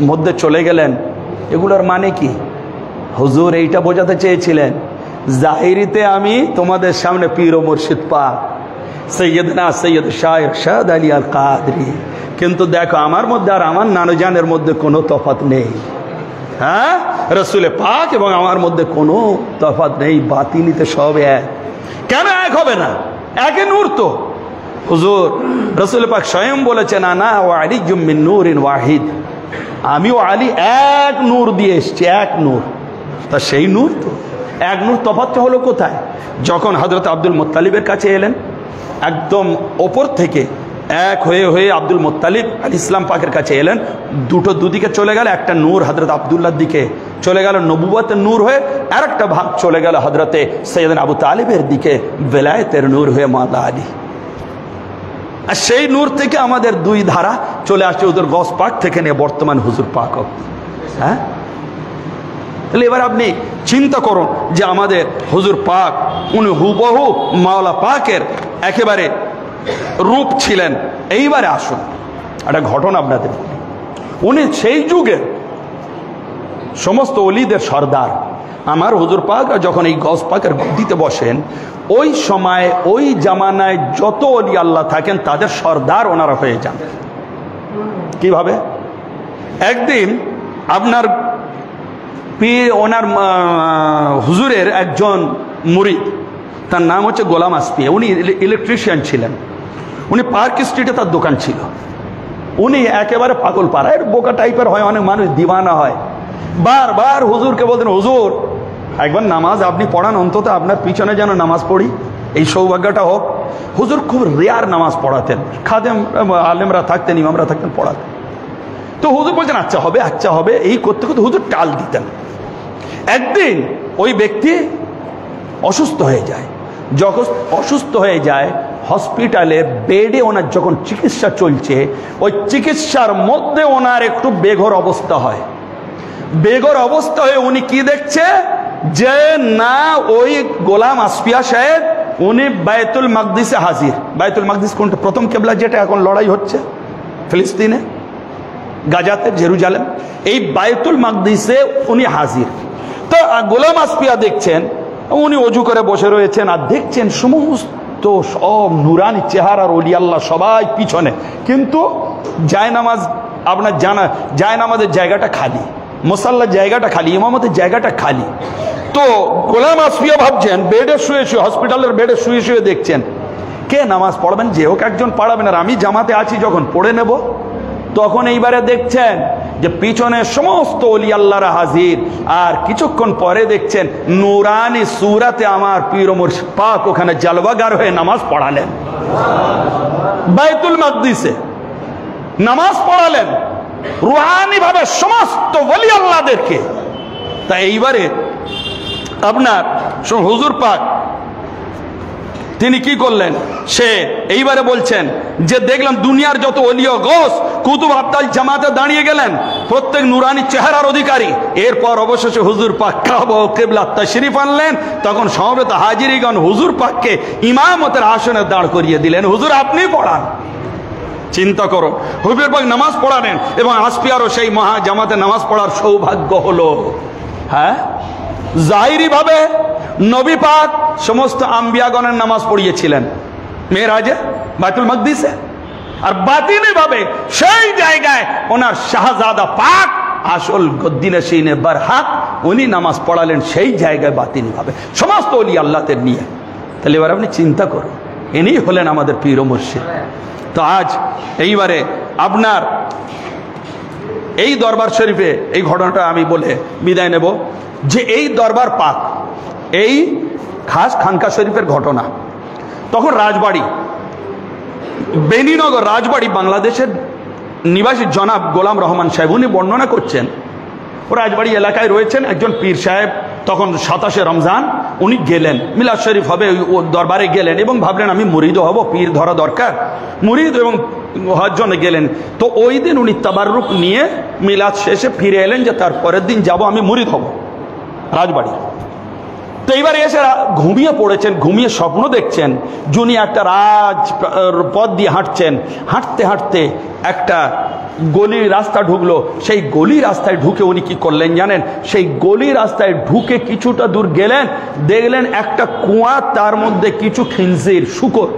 মধ্যে চলে গেলেন। এগুলোর মানে কি? হুজুর এইটা বোঝাতে চেয়েছিলেন, জাহিরিতে আমি তোমাদের সামনে পীর ও মুর্শিদ পাক সৈয়দনা সৈয়দ শাহ ইরশাদ আলী আল কাদরি, কিন্তু দেখো আমার মধ্যে আর আমার নানুজানের মধ্যে কোনো তফাৎ নেই। হ্যাঁ, রসুলে পাক এবং আমার মধ্যে কোনো তফাৎ নেই, বাতিনিতে সব এক। কেন এক হবে না? একে নূর তো। হুজুর রসুল পাক স্বয়ং বলেছেন, আনা ওয়া আলিয়্যুম মিন নূরিন ওয়াহিদ, আমিও আলী এক নূর দিয়ে এসছি, এক নূর। তা সেই নূর তো এক নূর, তফাৎটা হলো কোথায়? যখন হযরত আব্দুল মুত্তালিবের কাছে এলেন, একদম ওপর থেকে এক হয়ে হয়ে আব্দুল মুত্তালিব আলাইহিস সালাম পাকের কাছে এলেন। দুটো দুদিকে চলে গেল, একটা নূর হযরত আব্দুল্লাহর দিকে চলে গেল, নবুয়তের নূর হয়ে, আর একটা ভাগ চলে গেল হযরতে সাইয়েদনা আবু তালিবের দিকে, বেলায়েতের নূর হয়ে মাওলা আলী। আর সেই নূর থেকে আমাদের দুই ধারা চলে আসছে হুজুর গস পাক থেকে নিয়ে বর্তমান হুজুর পাক। হ্যাঁ, তাহলে এবার আপনি চিন্তা করুন যে আমাদের হুজুর পাক উনি হুবহু মাওলা পাকের একেবারে রূপ ছিলেন। এইবারে আসুন একটা ঘটনা আপনাদের, উনি সেই যুগে সমস্ত ওলিদের সর্দার। আমার হুজুর পাক যখন এই গস পাকের গদ্দিতে বসেন, ওই সময় ওই জামানায় যত ওলি আল্লাহ থাকেন তাদের সর্দার ওনারা হয়ে যান। কিভাবে? একদিন আপনার ওনার হুজুরের একজন মুরিদ, তার নাম হচ্ছে গোলাম আসপিয়া, উনি ইলেকট্রিশিয়ান ছিলেন। উনি পার্ক স্ট্রিটে তার দোকান ছিল। উনি একেবারে পাগল পাড়া, এর বোকা টাইপের হয়, অনেক মানুষ দিওয়ানা হয়। বারবার হুজুরকে বলতেন, হুজুর একবার নামাজ আপনি পড়ান, অন্তত আপনার পিছনে যেন নামাজ পড়ি, এই সৌভাগ্যটা হোক। হুজুর খুব রেয়ার নামাজ পড়াতেন, খাদেম আলেমরা থাকতেন, ইমামরা থাকতেন, পড়াতেন। তো হুজুর বলছেন আচ্ছা হবে, আচ্ছা হবে, এই করতে করতে হুজুর টাল দিতেন। একদিন ওই ব্যক্তি অসুস্থ হয়ে যায়। যখন অসুস্থ হয়ে যায়, হসপিটালে বেডে ওনার যখন চিকিৎসা চলছে, ওই চিকিৎসার মধ্যে ওনার একটু বেঘর অবস্থা হয়। বেঘর অবস্থা হয়ে উনি কি দেখছে যে না, ওই গোলাম আসপিয়া সাহেব উনি বাইতুল মাকদিসে হাজির। বাইতুল মাকদিস কোনটা? প্রথম কেবলা যেটা এখন লড়াই হচ্ছে ফিলিস্তিনে, গাজাতে, জেরুজালেম, এই বাইতুল মাকদিসে উনি হাজির। তো গোলাম আসপিয়া দেখছেন, উনি অজু করে বসে রয়েছেন আর দেখছেন সমস্ত সব নুরানি চেহারার ওলি আল্লাহ সবাই পিছনে, কিন্তু জায়নামাজ আপনার জানা জায়নামাজের জায়গাটা খালি, মুসাল্লার জায়গাটা খালি, ইমামতের জায়গাটা খালি। তো গোলাম আসপিয়া ভাবছেন, বেডে শুয়ে শুয়ে, হসপিটালের বেডে শুয়ে শুয়ে দেখছেন কে নামাজ পড়বেন, যে হোক একজন পড়াবেন, আর আমি জামাতে আছি যখন পড়ে নেব। তখন এইবারে দেখছেন যে পিছনে সমস্ত ওলি আল্লাহরা হাজির, আর কিছুক্ষণ পরে দেখছেন নুরানি সুরাতে আমার পীর মুর্শিদ পাক ওখানে জালওয়াগার হয়ে নামাজ পড়ালেন। বাইতুল মাকদিসে নামাজ পড়ালেন রুহানি ভাবে সমস্ত ওলি আল্লাহদেরকে। তাই এইবারে আপনার হুজুর পাক তিনি কি করলেন, সে এইবারে বলছেন যে দেখলাম দুনিয়ার যত ওলিয়া গৌস কুতুব আবদাল জামাতে দাঁড়িয়ে গেলেন, প্রত্যেক নুরানি চেহারার অধিকারী। এরপর অবশেষে হুজুর পাক কাবা ও কিবলা তাশরিফ আনলেন। তখন সমবেত হাজিরিগণ হুজুর পাককে ইমামতের আসনে দাঁড় করিয়ে দিলেন, হুজুর আপনি পড়ান। চিন্তা করো, হুজুর পাক নামাজ পড়ালেন এবং আসপিয়ারও সেই মহা জামাতে নামাজ পড়ার সৌভাগ্য হলো। হ্যাঁ, জাহিরি ভাবে নবী পাক সমস্ত আম্বিয়াগণের নামাজ পড়িয়েছিলেন মেরাজে বাইতুল মাকদিসে, আর বাতিনি ভাবে সেই জায়গায় ওনার শাহজাদা পাক আসল গদ্দিনশীনে বারহাক উনি নামাজ পড়ালেন সেই জায়গায় বাতিনি ভাবে সমস্ত ওলি আল্লাহদের নিয়ে। তাহলে এবার আপনি চিন্তা করুন, ইনি হলেন আমাদের পীর ও মুর্শিদ। তো আজ এইবারে আপনার এই দরবার শরীফে এই ঘটনাটা আমি বলে বিদায় নেব যে এই দরবার পাক, এই খাস খানকা শরীফের ঘটনা। তখন রাজবাড়ি, বেনীনগর রাজবাড়ি, বাংলাদেশের নিবাসী জনাব গোলাম রহমান সাহেব উনি বর্ণনা করছেন, ও রাজবাড়ি এলাকায় রয়েছেন একজন পীর সাহেব। তখন 27শে রমজান উনি গেলেন, মিলাদ শরীফ হবে, ওই দরবারে গেলেন এবং ভাবলেন আমি মুরিদও হব, পীর ধরা দরকার, মুরিদ এবং হওয়ার জন্য গেলেন। তো ওই দিন উনি তাবাররুক নিয়ে মিলাদ শেষে ফিরে এলেন যে তার পরের দিন যাব আমি মুরিদ হব রাজবাড়ি। তো এইবার এসে ঘুমিয়ে পড়েছেন, ঘুমিয়ে স্বপ্ন দেখছেন যিনি একটা পথ দিয়ে হাঁটছেন, হাঁটতে হাঁটতে একটা গলির রাস্তা ঢুকলো। সেই গলি রাস্তায় ঢুকে উনি কি করলেন জানেন, সেই গলি রাস্তায় ঢুকে কিছুটা দূর গেলেন, দেখলেন একটা কুয়া, তার মধ্যে কিছু খিনজির শুকর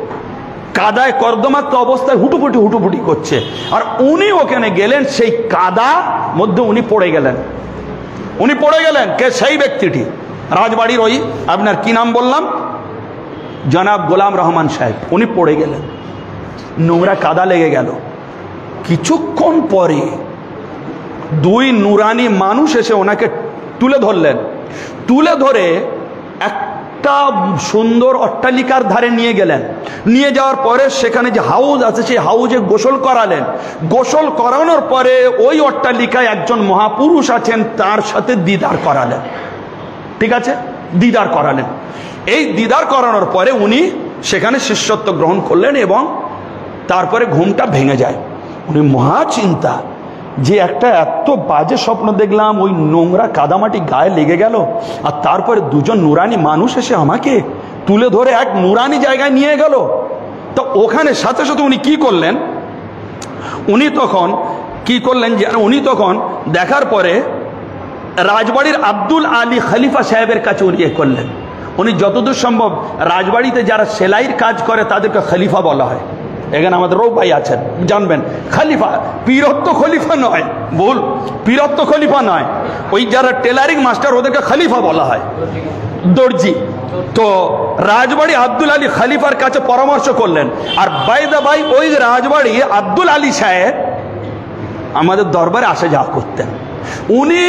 কাদায় কর্দমাক্ত অবস্থায় হুটুপুটি হুটুপুটি করছে, আর উনি ওখানে গেলেন, সেই কাদা মধ্যে উনি পড়ে গেলেন। উনি পড়ে গেলেন, কে? সেই ব্যক্তিটি রাজবাড়ির ওই আপনার কি নাম বললাম, জনাব গোলাম রহমান সাহেব। উনি পড়ে গেলেন, নোংরা কাদা লেগে গেল। কিছুক্ষণ পরে দুই নুরানি মানুষ এসে ওনাকে তুলে ধরলেন। তুলে ধরে একটা সুন্দর অট্টালিকার ধারে নিয়ে গেলেন। নিয়ে যাওয়ার পরে সেখানে যে হাউজ আছে সেই হাউজে গোসল করালেন। গোসল করানোর পরে ওই অট্টালিকায় একজন মহাপুরুষ আছেন, তার সাথে দিদার করালেন। ঠিক আছে, দিদার করালেন। এই দিদার করানোর পরে উনি সেখানে শিষ্যত্ব গ্রহণ করলেন এবং তারপরে ঘুমটা ভেঙে যায়। উনি মহা চিন্তা যে একটা এত বাজে স্বপ্ন দেখলাম, ওই নোংরা কাদামাটি গায়ে লেগে গেল, আর তারপরে দুজন নুরানি মানুষ এসে আমাকে তুলে ধরে এক নুরানি জায়গায় নিয়ে গেল। তো ওখানে সাথে সাথে উনি কি করলেন, উনি তখন কি করলেন যে উনি তখন দেখার পরে রাজবাড়ির আব্দুল আলী খলিফা সাহেবের কাছে উনি করলেন। উনি যতদূর সম্ভব রাজবাড়িতে যারা সেলাইয়ের কাজ করে তাদেরকে খলিফা বলা হয়। এখানে আমাদের রৌ ভাই আছেন, জানবেন খলিফা, পীরত্ব খলিফা নয়, ভুল, পীরত্ব খলিফা নয়, ওই যারা টেলারিং মাস্টার ওদেরকে খলিফা বলা হয়, দর্জি। তো রাজবাড়ি আব্দুল আলী খলিফার কাছে পরামর্শ করলেন। আর বাইদা ভাই ওই রাজবাড়ি আব্দুল আলী সাহেব আমাদের দরবারে আসা যাওয়া করতেন। উনি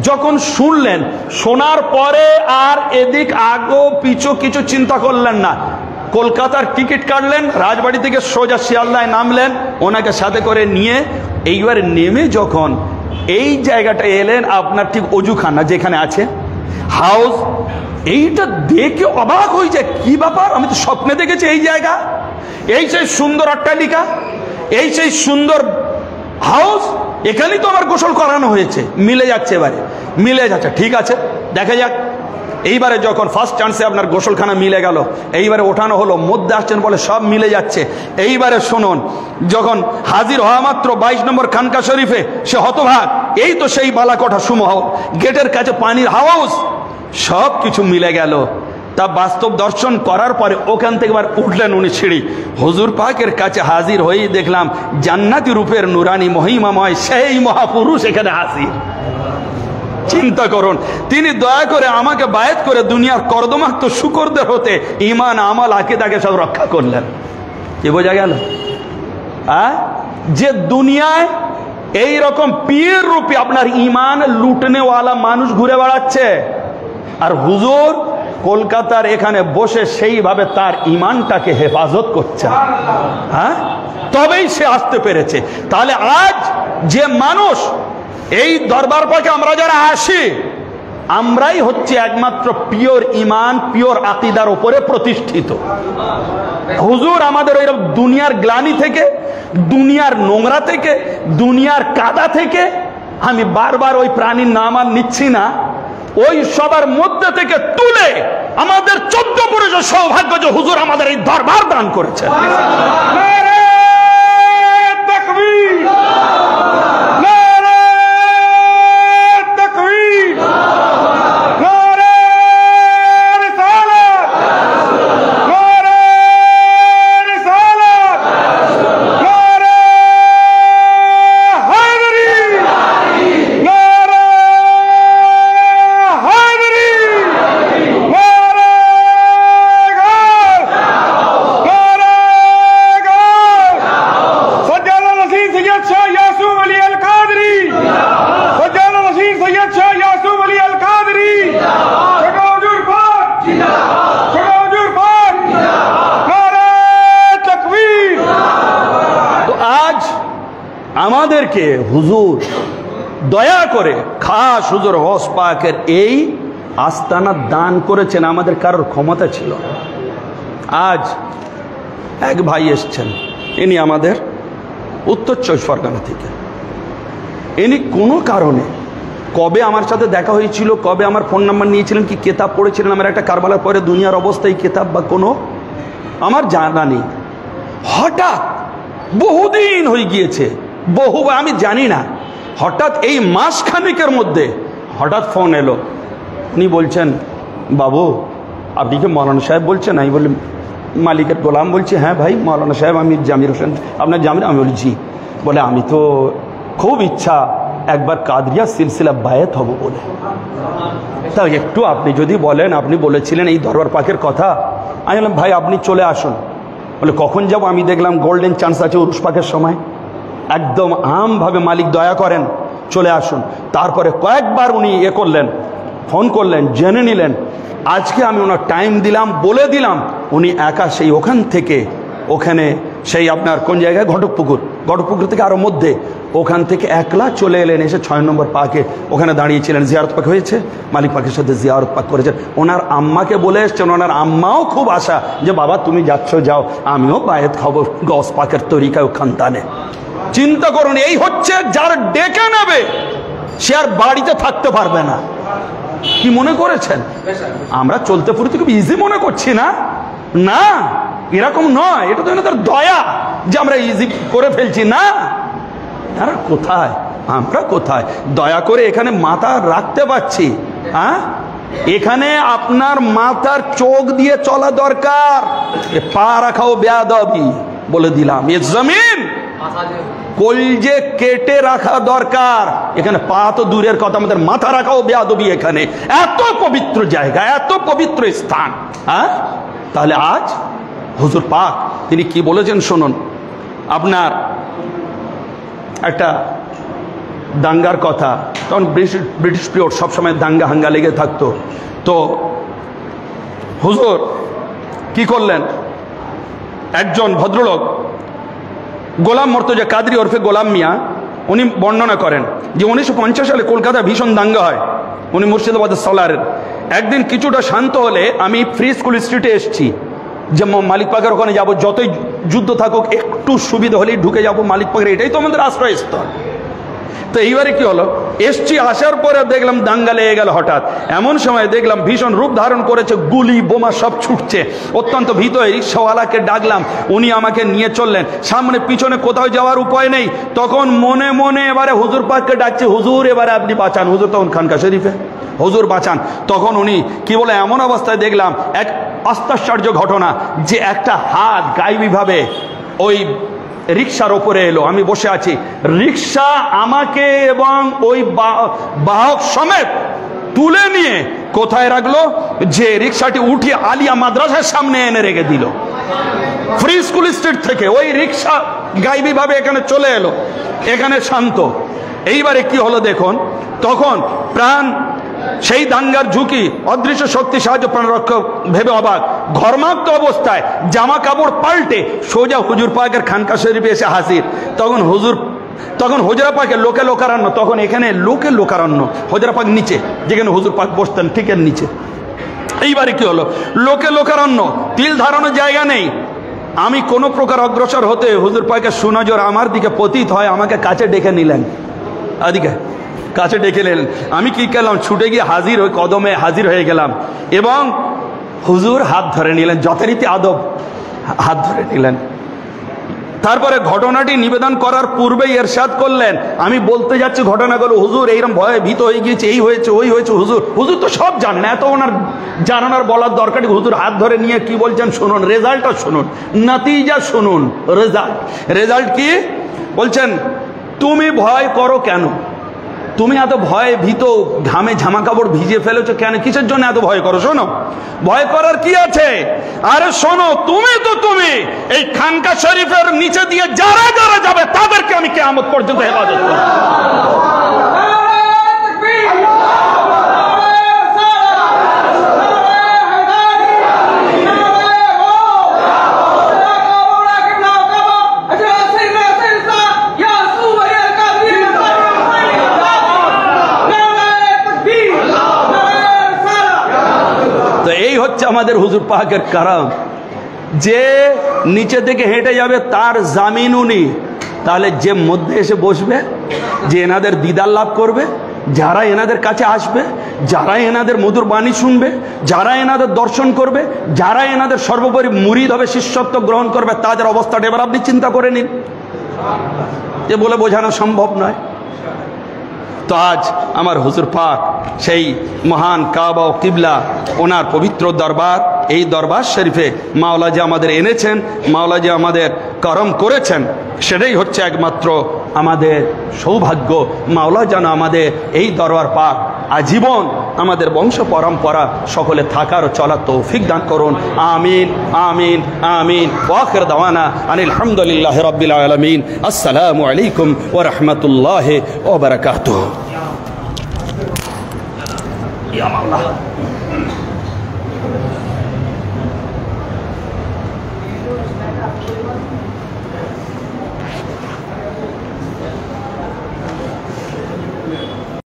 যখন শুনলেন, শোনার পরে আর এদিক আগো পিছু কিছু চিন্তা করলেন না, কলকাতার টিকিট কাটলেন, রাজবাড়ি থেকে সোজা শিয়ালদায় নামলেন, ওনাকে সাথে করে নিয়ে এইবার নেমে যখন এই জায়গাটা এলেন, আপনার ঠিক অজুখানা যেখানে আছে হাউস, এইটা দেখে অবাক হয়ে যায়, কি ব্যাপার, আমি তো স্বপ্নে দেখেছি এই জায়গা, এই সেই সুন্দর অট্টালিকা, এই সেই সুন্দর হাউস, এখানেই তো আমার গোসল করানো হয়েছে, মিলে যাচ্ছে, এবারে মিলে যাচ্ছে, ঠিক আছে দেখা যাক। এইবারে যখন ফার্স্ট চান্সে আপনার গোসলখানা মিলে গেল, এইবারে ওঠানো হলো, মধ্যে আসছেন বলে সব মিলে যাচ্ছে। এইবারে শুনুন, যখন হাজির হওয়া মাত্র 22 নম্বর খানকা শরীফে সে হতভাগ, এই তো সেই বালাকোঠা সুমহল, গেটের কাছে পানির হাউস, সব কিছু মিলে গেল। তা বাস্তব দর্শন করার পরে ওখান থেকে এবার উঠলেন উনি সিঁড়ি, হুজুর পাকের কাছে হাজির হয়ে দেখলাম জান্নাতি রূপের নুরানি মহিমাময় সেই মহাপুরুষ এখানে হাজির। চিন্তা করুন, তিনি দয়া করে আমাকে বায়াত করে দুনিয়ার কর্দমাক্ত শুকরদের হতে ইমান আমাল আকীদাকে সব রক্ষা করলেন। কি বোঝা গেল? যে দুনিয়ায় এই রকম পীর রূপী আপনার ইমান লুটনেওয়ালা মানুষ ঘুরে বেড়াচ্ছে, আর হুজুর কলকাতার এখানে বসে সেইভাবে তার ইমানটাকে হেফাজত করছে, তবেই সে আসতে পেরেছে। তাহলে আজ যে মানুষ এই দরবার পাকে আমরা যারা আসি, আমরাই হচ্ছে একমাত্র পিওর ইমান, পিওর আকীদার উপরে প্রতিষ্ঠিত। হুজুর আমাদের ওই দুনিয়ার গ্লানি থেকে, দুনিয়ার নোংরা থেকে, দুনিয়ার কাদা থেকে, আমি বারবার ওই প্রাণীর নাম আর নিচ্ছি না, ওই সবার মধ্যে থেকে তুলে আমাদের 14 পুরুষের সৌভাগ্য যে হুজুর আমাদের এই দরবার দান করেছেন। আমাদেরকে হুজুর দয়া করে খাস হুজুর গৌস পাকের এই আস্তানা দান করেছেন, আমাদের কারোর ক্ষমতা ছিল। আজ এক ভাই এসছেন, ইনি আমাদের উত্তর 24 পরগনা থেকে। ইনি কোনো কারণে কবে আমার সাথে দেখা হয়েছিল, কবে আমার ফোন নাম্বার নিয়েছিলেন, কি কেতাব পড়েছিলেন আমার একটা কারবালার পরে দুনিয়ার অবস্থা, এই কেতাব বা কোনো আমার জানা নেই। হঠাৎ বহুদিন হয়ে গিয়েছে, আমি জানি না, হঠাৎ এই মাসখানেকের মধ্যে হঠাৎ ফোন এলো। উনি বলছেন, বাবু আপনি কি মৌলানা সাহেব বলছেন? আমি বলি মালিকের গোলাম বলছি। হ্যাঁ ভাই মৌলানা সাহেব, আমি জামির হোসেন, আপনার জামির? আমি বলি জি। বলে আমি তো খুব ইচ্ছা একবার কাদরিয়া সিলসিলা বায়াত হব বলে, তা একটু আপনি যদি বলেন, আপনি বলেছিলেন এই দরবার পাকের কথা। আমি বললাম ভাই আপনি চলে আসুন। বলে কখন যাব? আমি দেখলাম গোল্ডেন চান্স আছে উরুস পাকের সময়, একদম আমভাবে মালিক দয়া করেন চলে আসুন। তারপরে কয়েকবার উনি করলেন, ফোন করলেন, জেনে নিলেন। আজকে আমি ওনার টাইম দিলাম, বলে দিলাম, উনি একা সেই ওখান থেকে ওখানে সেই আপনার কোন জায়গায় ঘটকপুকুর থেকে আরও মধ্যে ওখান থেকে একলা চলে এলেন, এসে 6 নম্বর পাকে ওখানে দাঁড়িয়েছিলেন। জিয়ারত পাক হয়েছে, মালিক পাকের সাথে জিয়ারত পাক করেছেন। ওনার আম্মাকে বলে এসছেন, ওনার আম্মাও খুব আশা যে বাবা তুমি যাচ্ছ যাও, আমিও বায়েত খাবো গস পাকের তরিকায় খানতানে। চিন্তা করুন, এই হচ্ছে যার ডেকে নেবে সে আর বাড়িতে থাকতে পারবে না। কি মনে করেছেন আমরা চলতে ফুরতে খুব ইজি মনে করছি? না না, এরকম নয়। এটা তো এনাদের দয়া যে আমরা ইজি করে ফেলছি। না, আর কোথায় আমরা কোথায় দয়া করে এখানে মাথা রাখতে পারছি? হ্যাঁ, এখানে আপনার মাথার চোখ দিয়ে চলা দরকার। পা রাখাও বেয়াদবি বলে দিলাম। এ জমিন কলজে কেটে রাখা দরকার। এখানে পা তো দূরের কথা, আমাদের মাথা রাখাও বেয়াদবি। এখানে এত পবিত্র জায়গা, এত পবিত্র স্থান। হ্যাঁ, তাহলে আজ হুজুর পাক তিনি কি বলেছেন শুনুন। আপনার একটা দাঙ্গার কথা, তখন ব্রিটিশ পিরিয়ড, সবসময় দাঙ্গা হাঙ্গা লেগে থাকতো। তো হুজুর কি করলেন, একজন ভদ্রলোক গোলাম মর্তজা কাদরি ওরফে গোলাম মিয়া, উনি বর্ণনা করেন যে 1950 সালে কলকাতা ভীষণ দাঙ্গা হয়। উনি মুর্শিদাবাদের সলারের। একদিন কিছুটা শান্ত হলে আমি ফ্রি স্কুল স্ট্রিটে এসেছি, যে মালিক পাকের ওখানে যাবো, যতই যুদ্ধ থাকুক একটু সুবিধা হলেই ঢুকে যাবো মালিক পাকের, এটাই তো আমাদের আশ্রয়স্থল। তো এইবারে কি হলো, এসছি, আসার পরে দেখলাম দাঙ্গা লেগে গেল। হঠাৎ এমন সময় দেখলাম ভীষণ রূপ ধারণ করেছে, গুলি বোমা সব ছুটছে। অত্যন্ত ভীত হয়ে রিক্সাওয়ালাকে ডাকলাম, উনি আমাকে নিয়ে চললেন। সামনে পিছনে কোথাও যাওয়ার উপায় নেই। তখন মনে মনে এবারে হুজুর পাককে ডাকছে, হুজুর এবারে আপনি বাঁচান। হুজুর তখন খানকা শরীফে, হুজুর বাঁচান। তখন উনি কি বলে, এমন অবস্থায় দেখলাম এক আশ্চর্য ঘটনা, যে একটা হাত গায়েবীভাবে ওই রিক্সার ওপরে এলো। আমি বসে আছি, রিক্সা আমাকে এবং ওই বাহক সমেত তুলে নিয়ে কোথায় রাখলো, যে রিক্সাটি উঠিয়ে আলিয়া মাদ্রাসার সামনে এনে রেখে দিল। ফ্রি স্কুল স্ট্রিট থেকে ওই রিক্সা গায়েবী ভাবে এখানে চলে এলো। এখানে শান্ত। এইবারে কি হলো দেখুন, তখন প্রাণ সেই দাঙ্গার ঝুঁকি, অদৃশ্য শক্তি সাহায্য প্রাণ রক্ষক ভেবে অবাক, ঘর্মাক্ত অবস্থায় জামা কাপড় পাল্টে সোজা হুজুর পাকের খানকা শরীফে এসে হাজির। তখন হুজরা পাকের লোকে লোকারণ্য, তখন এখানে লোকে লোকারণ্য, হুজরা পাক নিচে যেখানে হুজুর পাক বসতেন ঠিক এর নিচে। এইবারে কি হলো, লোকে লোকারণ্য, তিল ধারণের জায়গা নেই। আমি কোনো প্রকার অগ্রসর হতে হুজুর পাকের সুনজর আমার দিকে পতিত হয়, আমাকে কাছে ডেকে নিলেন, এদিকে কাছে ডেকে নিলেন। আমি কি করলাম, ছুটে গিয়ে হাজির হয়ে কদমে হাজির হয়ে গেলাম এবং হুজুর হাত ধরে নিলেন, যথারীতি আদব হাত ধরে নিলেন। তারপরে ঘটনাটি নিবেদন করার পূর্বেই ইরশাদ করলেন, আমি বলতে যাচ্ছি ঘটনাগুলো, হুজুর এইরকম ভয়ে ভীত হয়ে গিয়েছে, এই হয়েছে ওই হয়েছে। হুজুর তো সব জানেন, এত ওনার জানানোর বলার দরকার। হুজুর হাত ধরে নিয়ে কি বলছেন শুনুন, রেজাল্টটা শুনুন, নতিজা শুনুন। রেজাল্ট কি বলছেন, তুমি ভয় করো কেন? তুমি এত ভয় ভীত, ঘামে জামা কাপড় ভিজে ফেলেছো কেন? কিসের জন্য এত ভয় করো? শোনো, ভয় করার কি আছে? আরে শোনো, তুমি এই খানকা শরীফের নিচে দিয়ে যারা যারা যাবে তাদেরকে আমি কিয়ামত পর্যন্ত হেফাজত করব। আমাদের হুজুর পাকের কারাম, যে নিচে থেকে হেঁটে যাবে তার জামিন উনি। তাহলে যে মধ্যে এসে বসবে, যে এনাদের দিদার লাভ করবে, যারা এনাদের কাছে আসবে, যারা এনাদের মধুর বাণী শুনবে, যারা এনাদের দর্শন করবে, যারা এনাদের সর্বোপরি মুরিদ হবে, শিষ্যত্ব গ্রহণ করবে, তাদের অবস্থাটা এবার আপনি চিন্তা করে নিন। যে বলে বোঝানো সম্ভব নয়। তো আজ আমার হুজুর পাক সেই মহান কাবা ও কিবলা, ওনার পবিত্র দরবার, এই দরবার শরীফে মাওলা যে আমাদের এনেছেন, মাওলা যে আমাদের করম করেছেন, সেটাই হচ্ছে একমাত্র আমাদের সৌভাগ্য। মাওলা যেন আমাদের এই দরবার পাক আজীবন আমাদের বংশ পরম্পরা সকলে থাকার ও চলার তৌফিক দান করুন। আমিন আমিন আমিন। ওয়াখির দাওয়ানা আনিল হামদুলিল্লাহি রাব্বিল আলামিন। আসসালামু আলাইকুম ওয়া রাহমাতুল্লাহি ওয়া বারাকাতুহু। ইয়া মাওলা।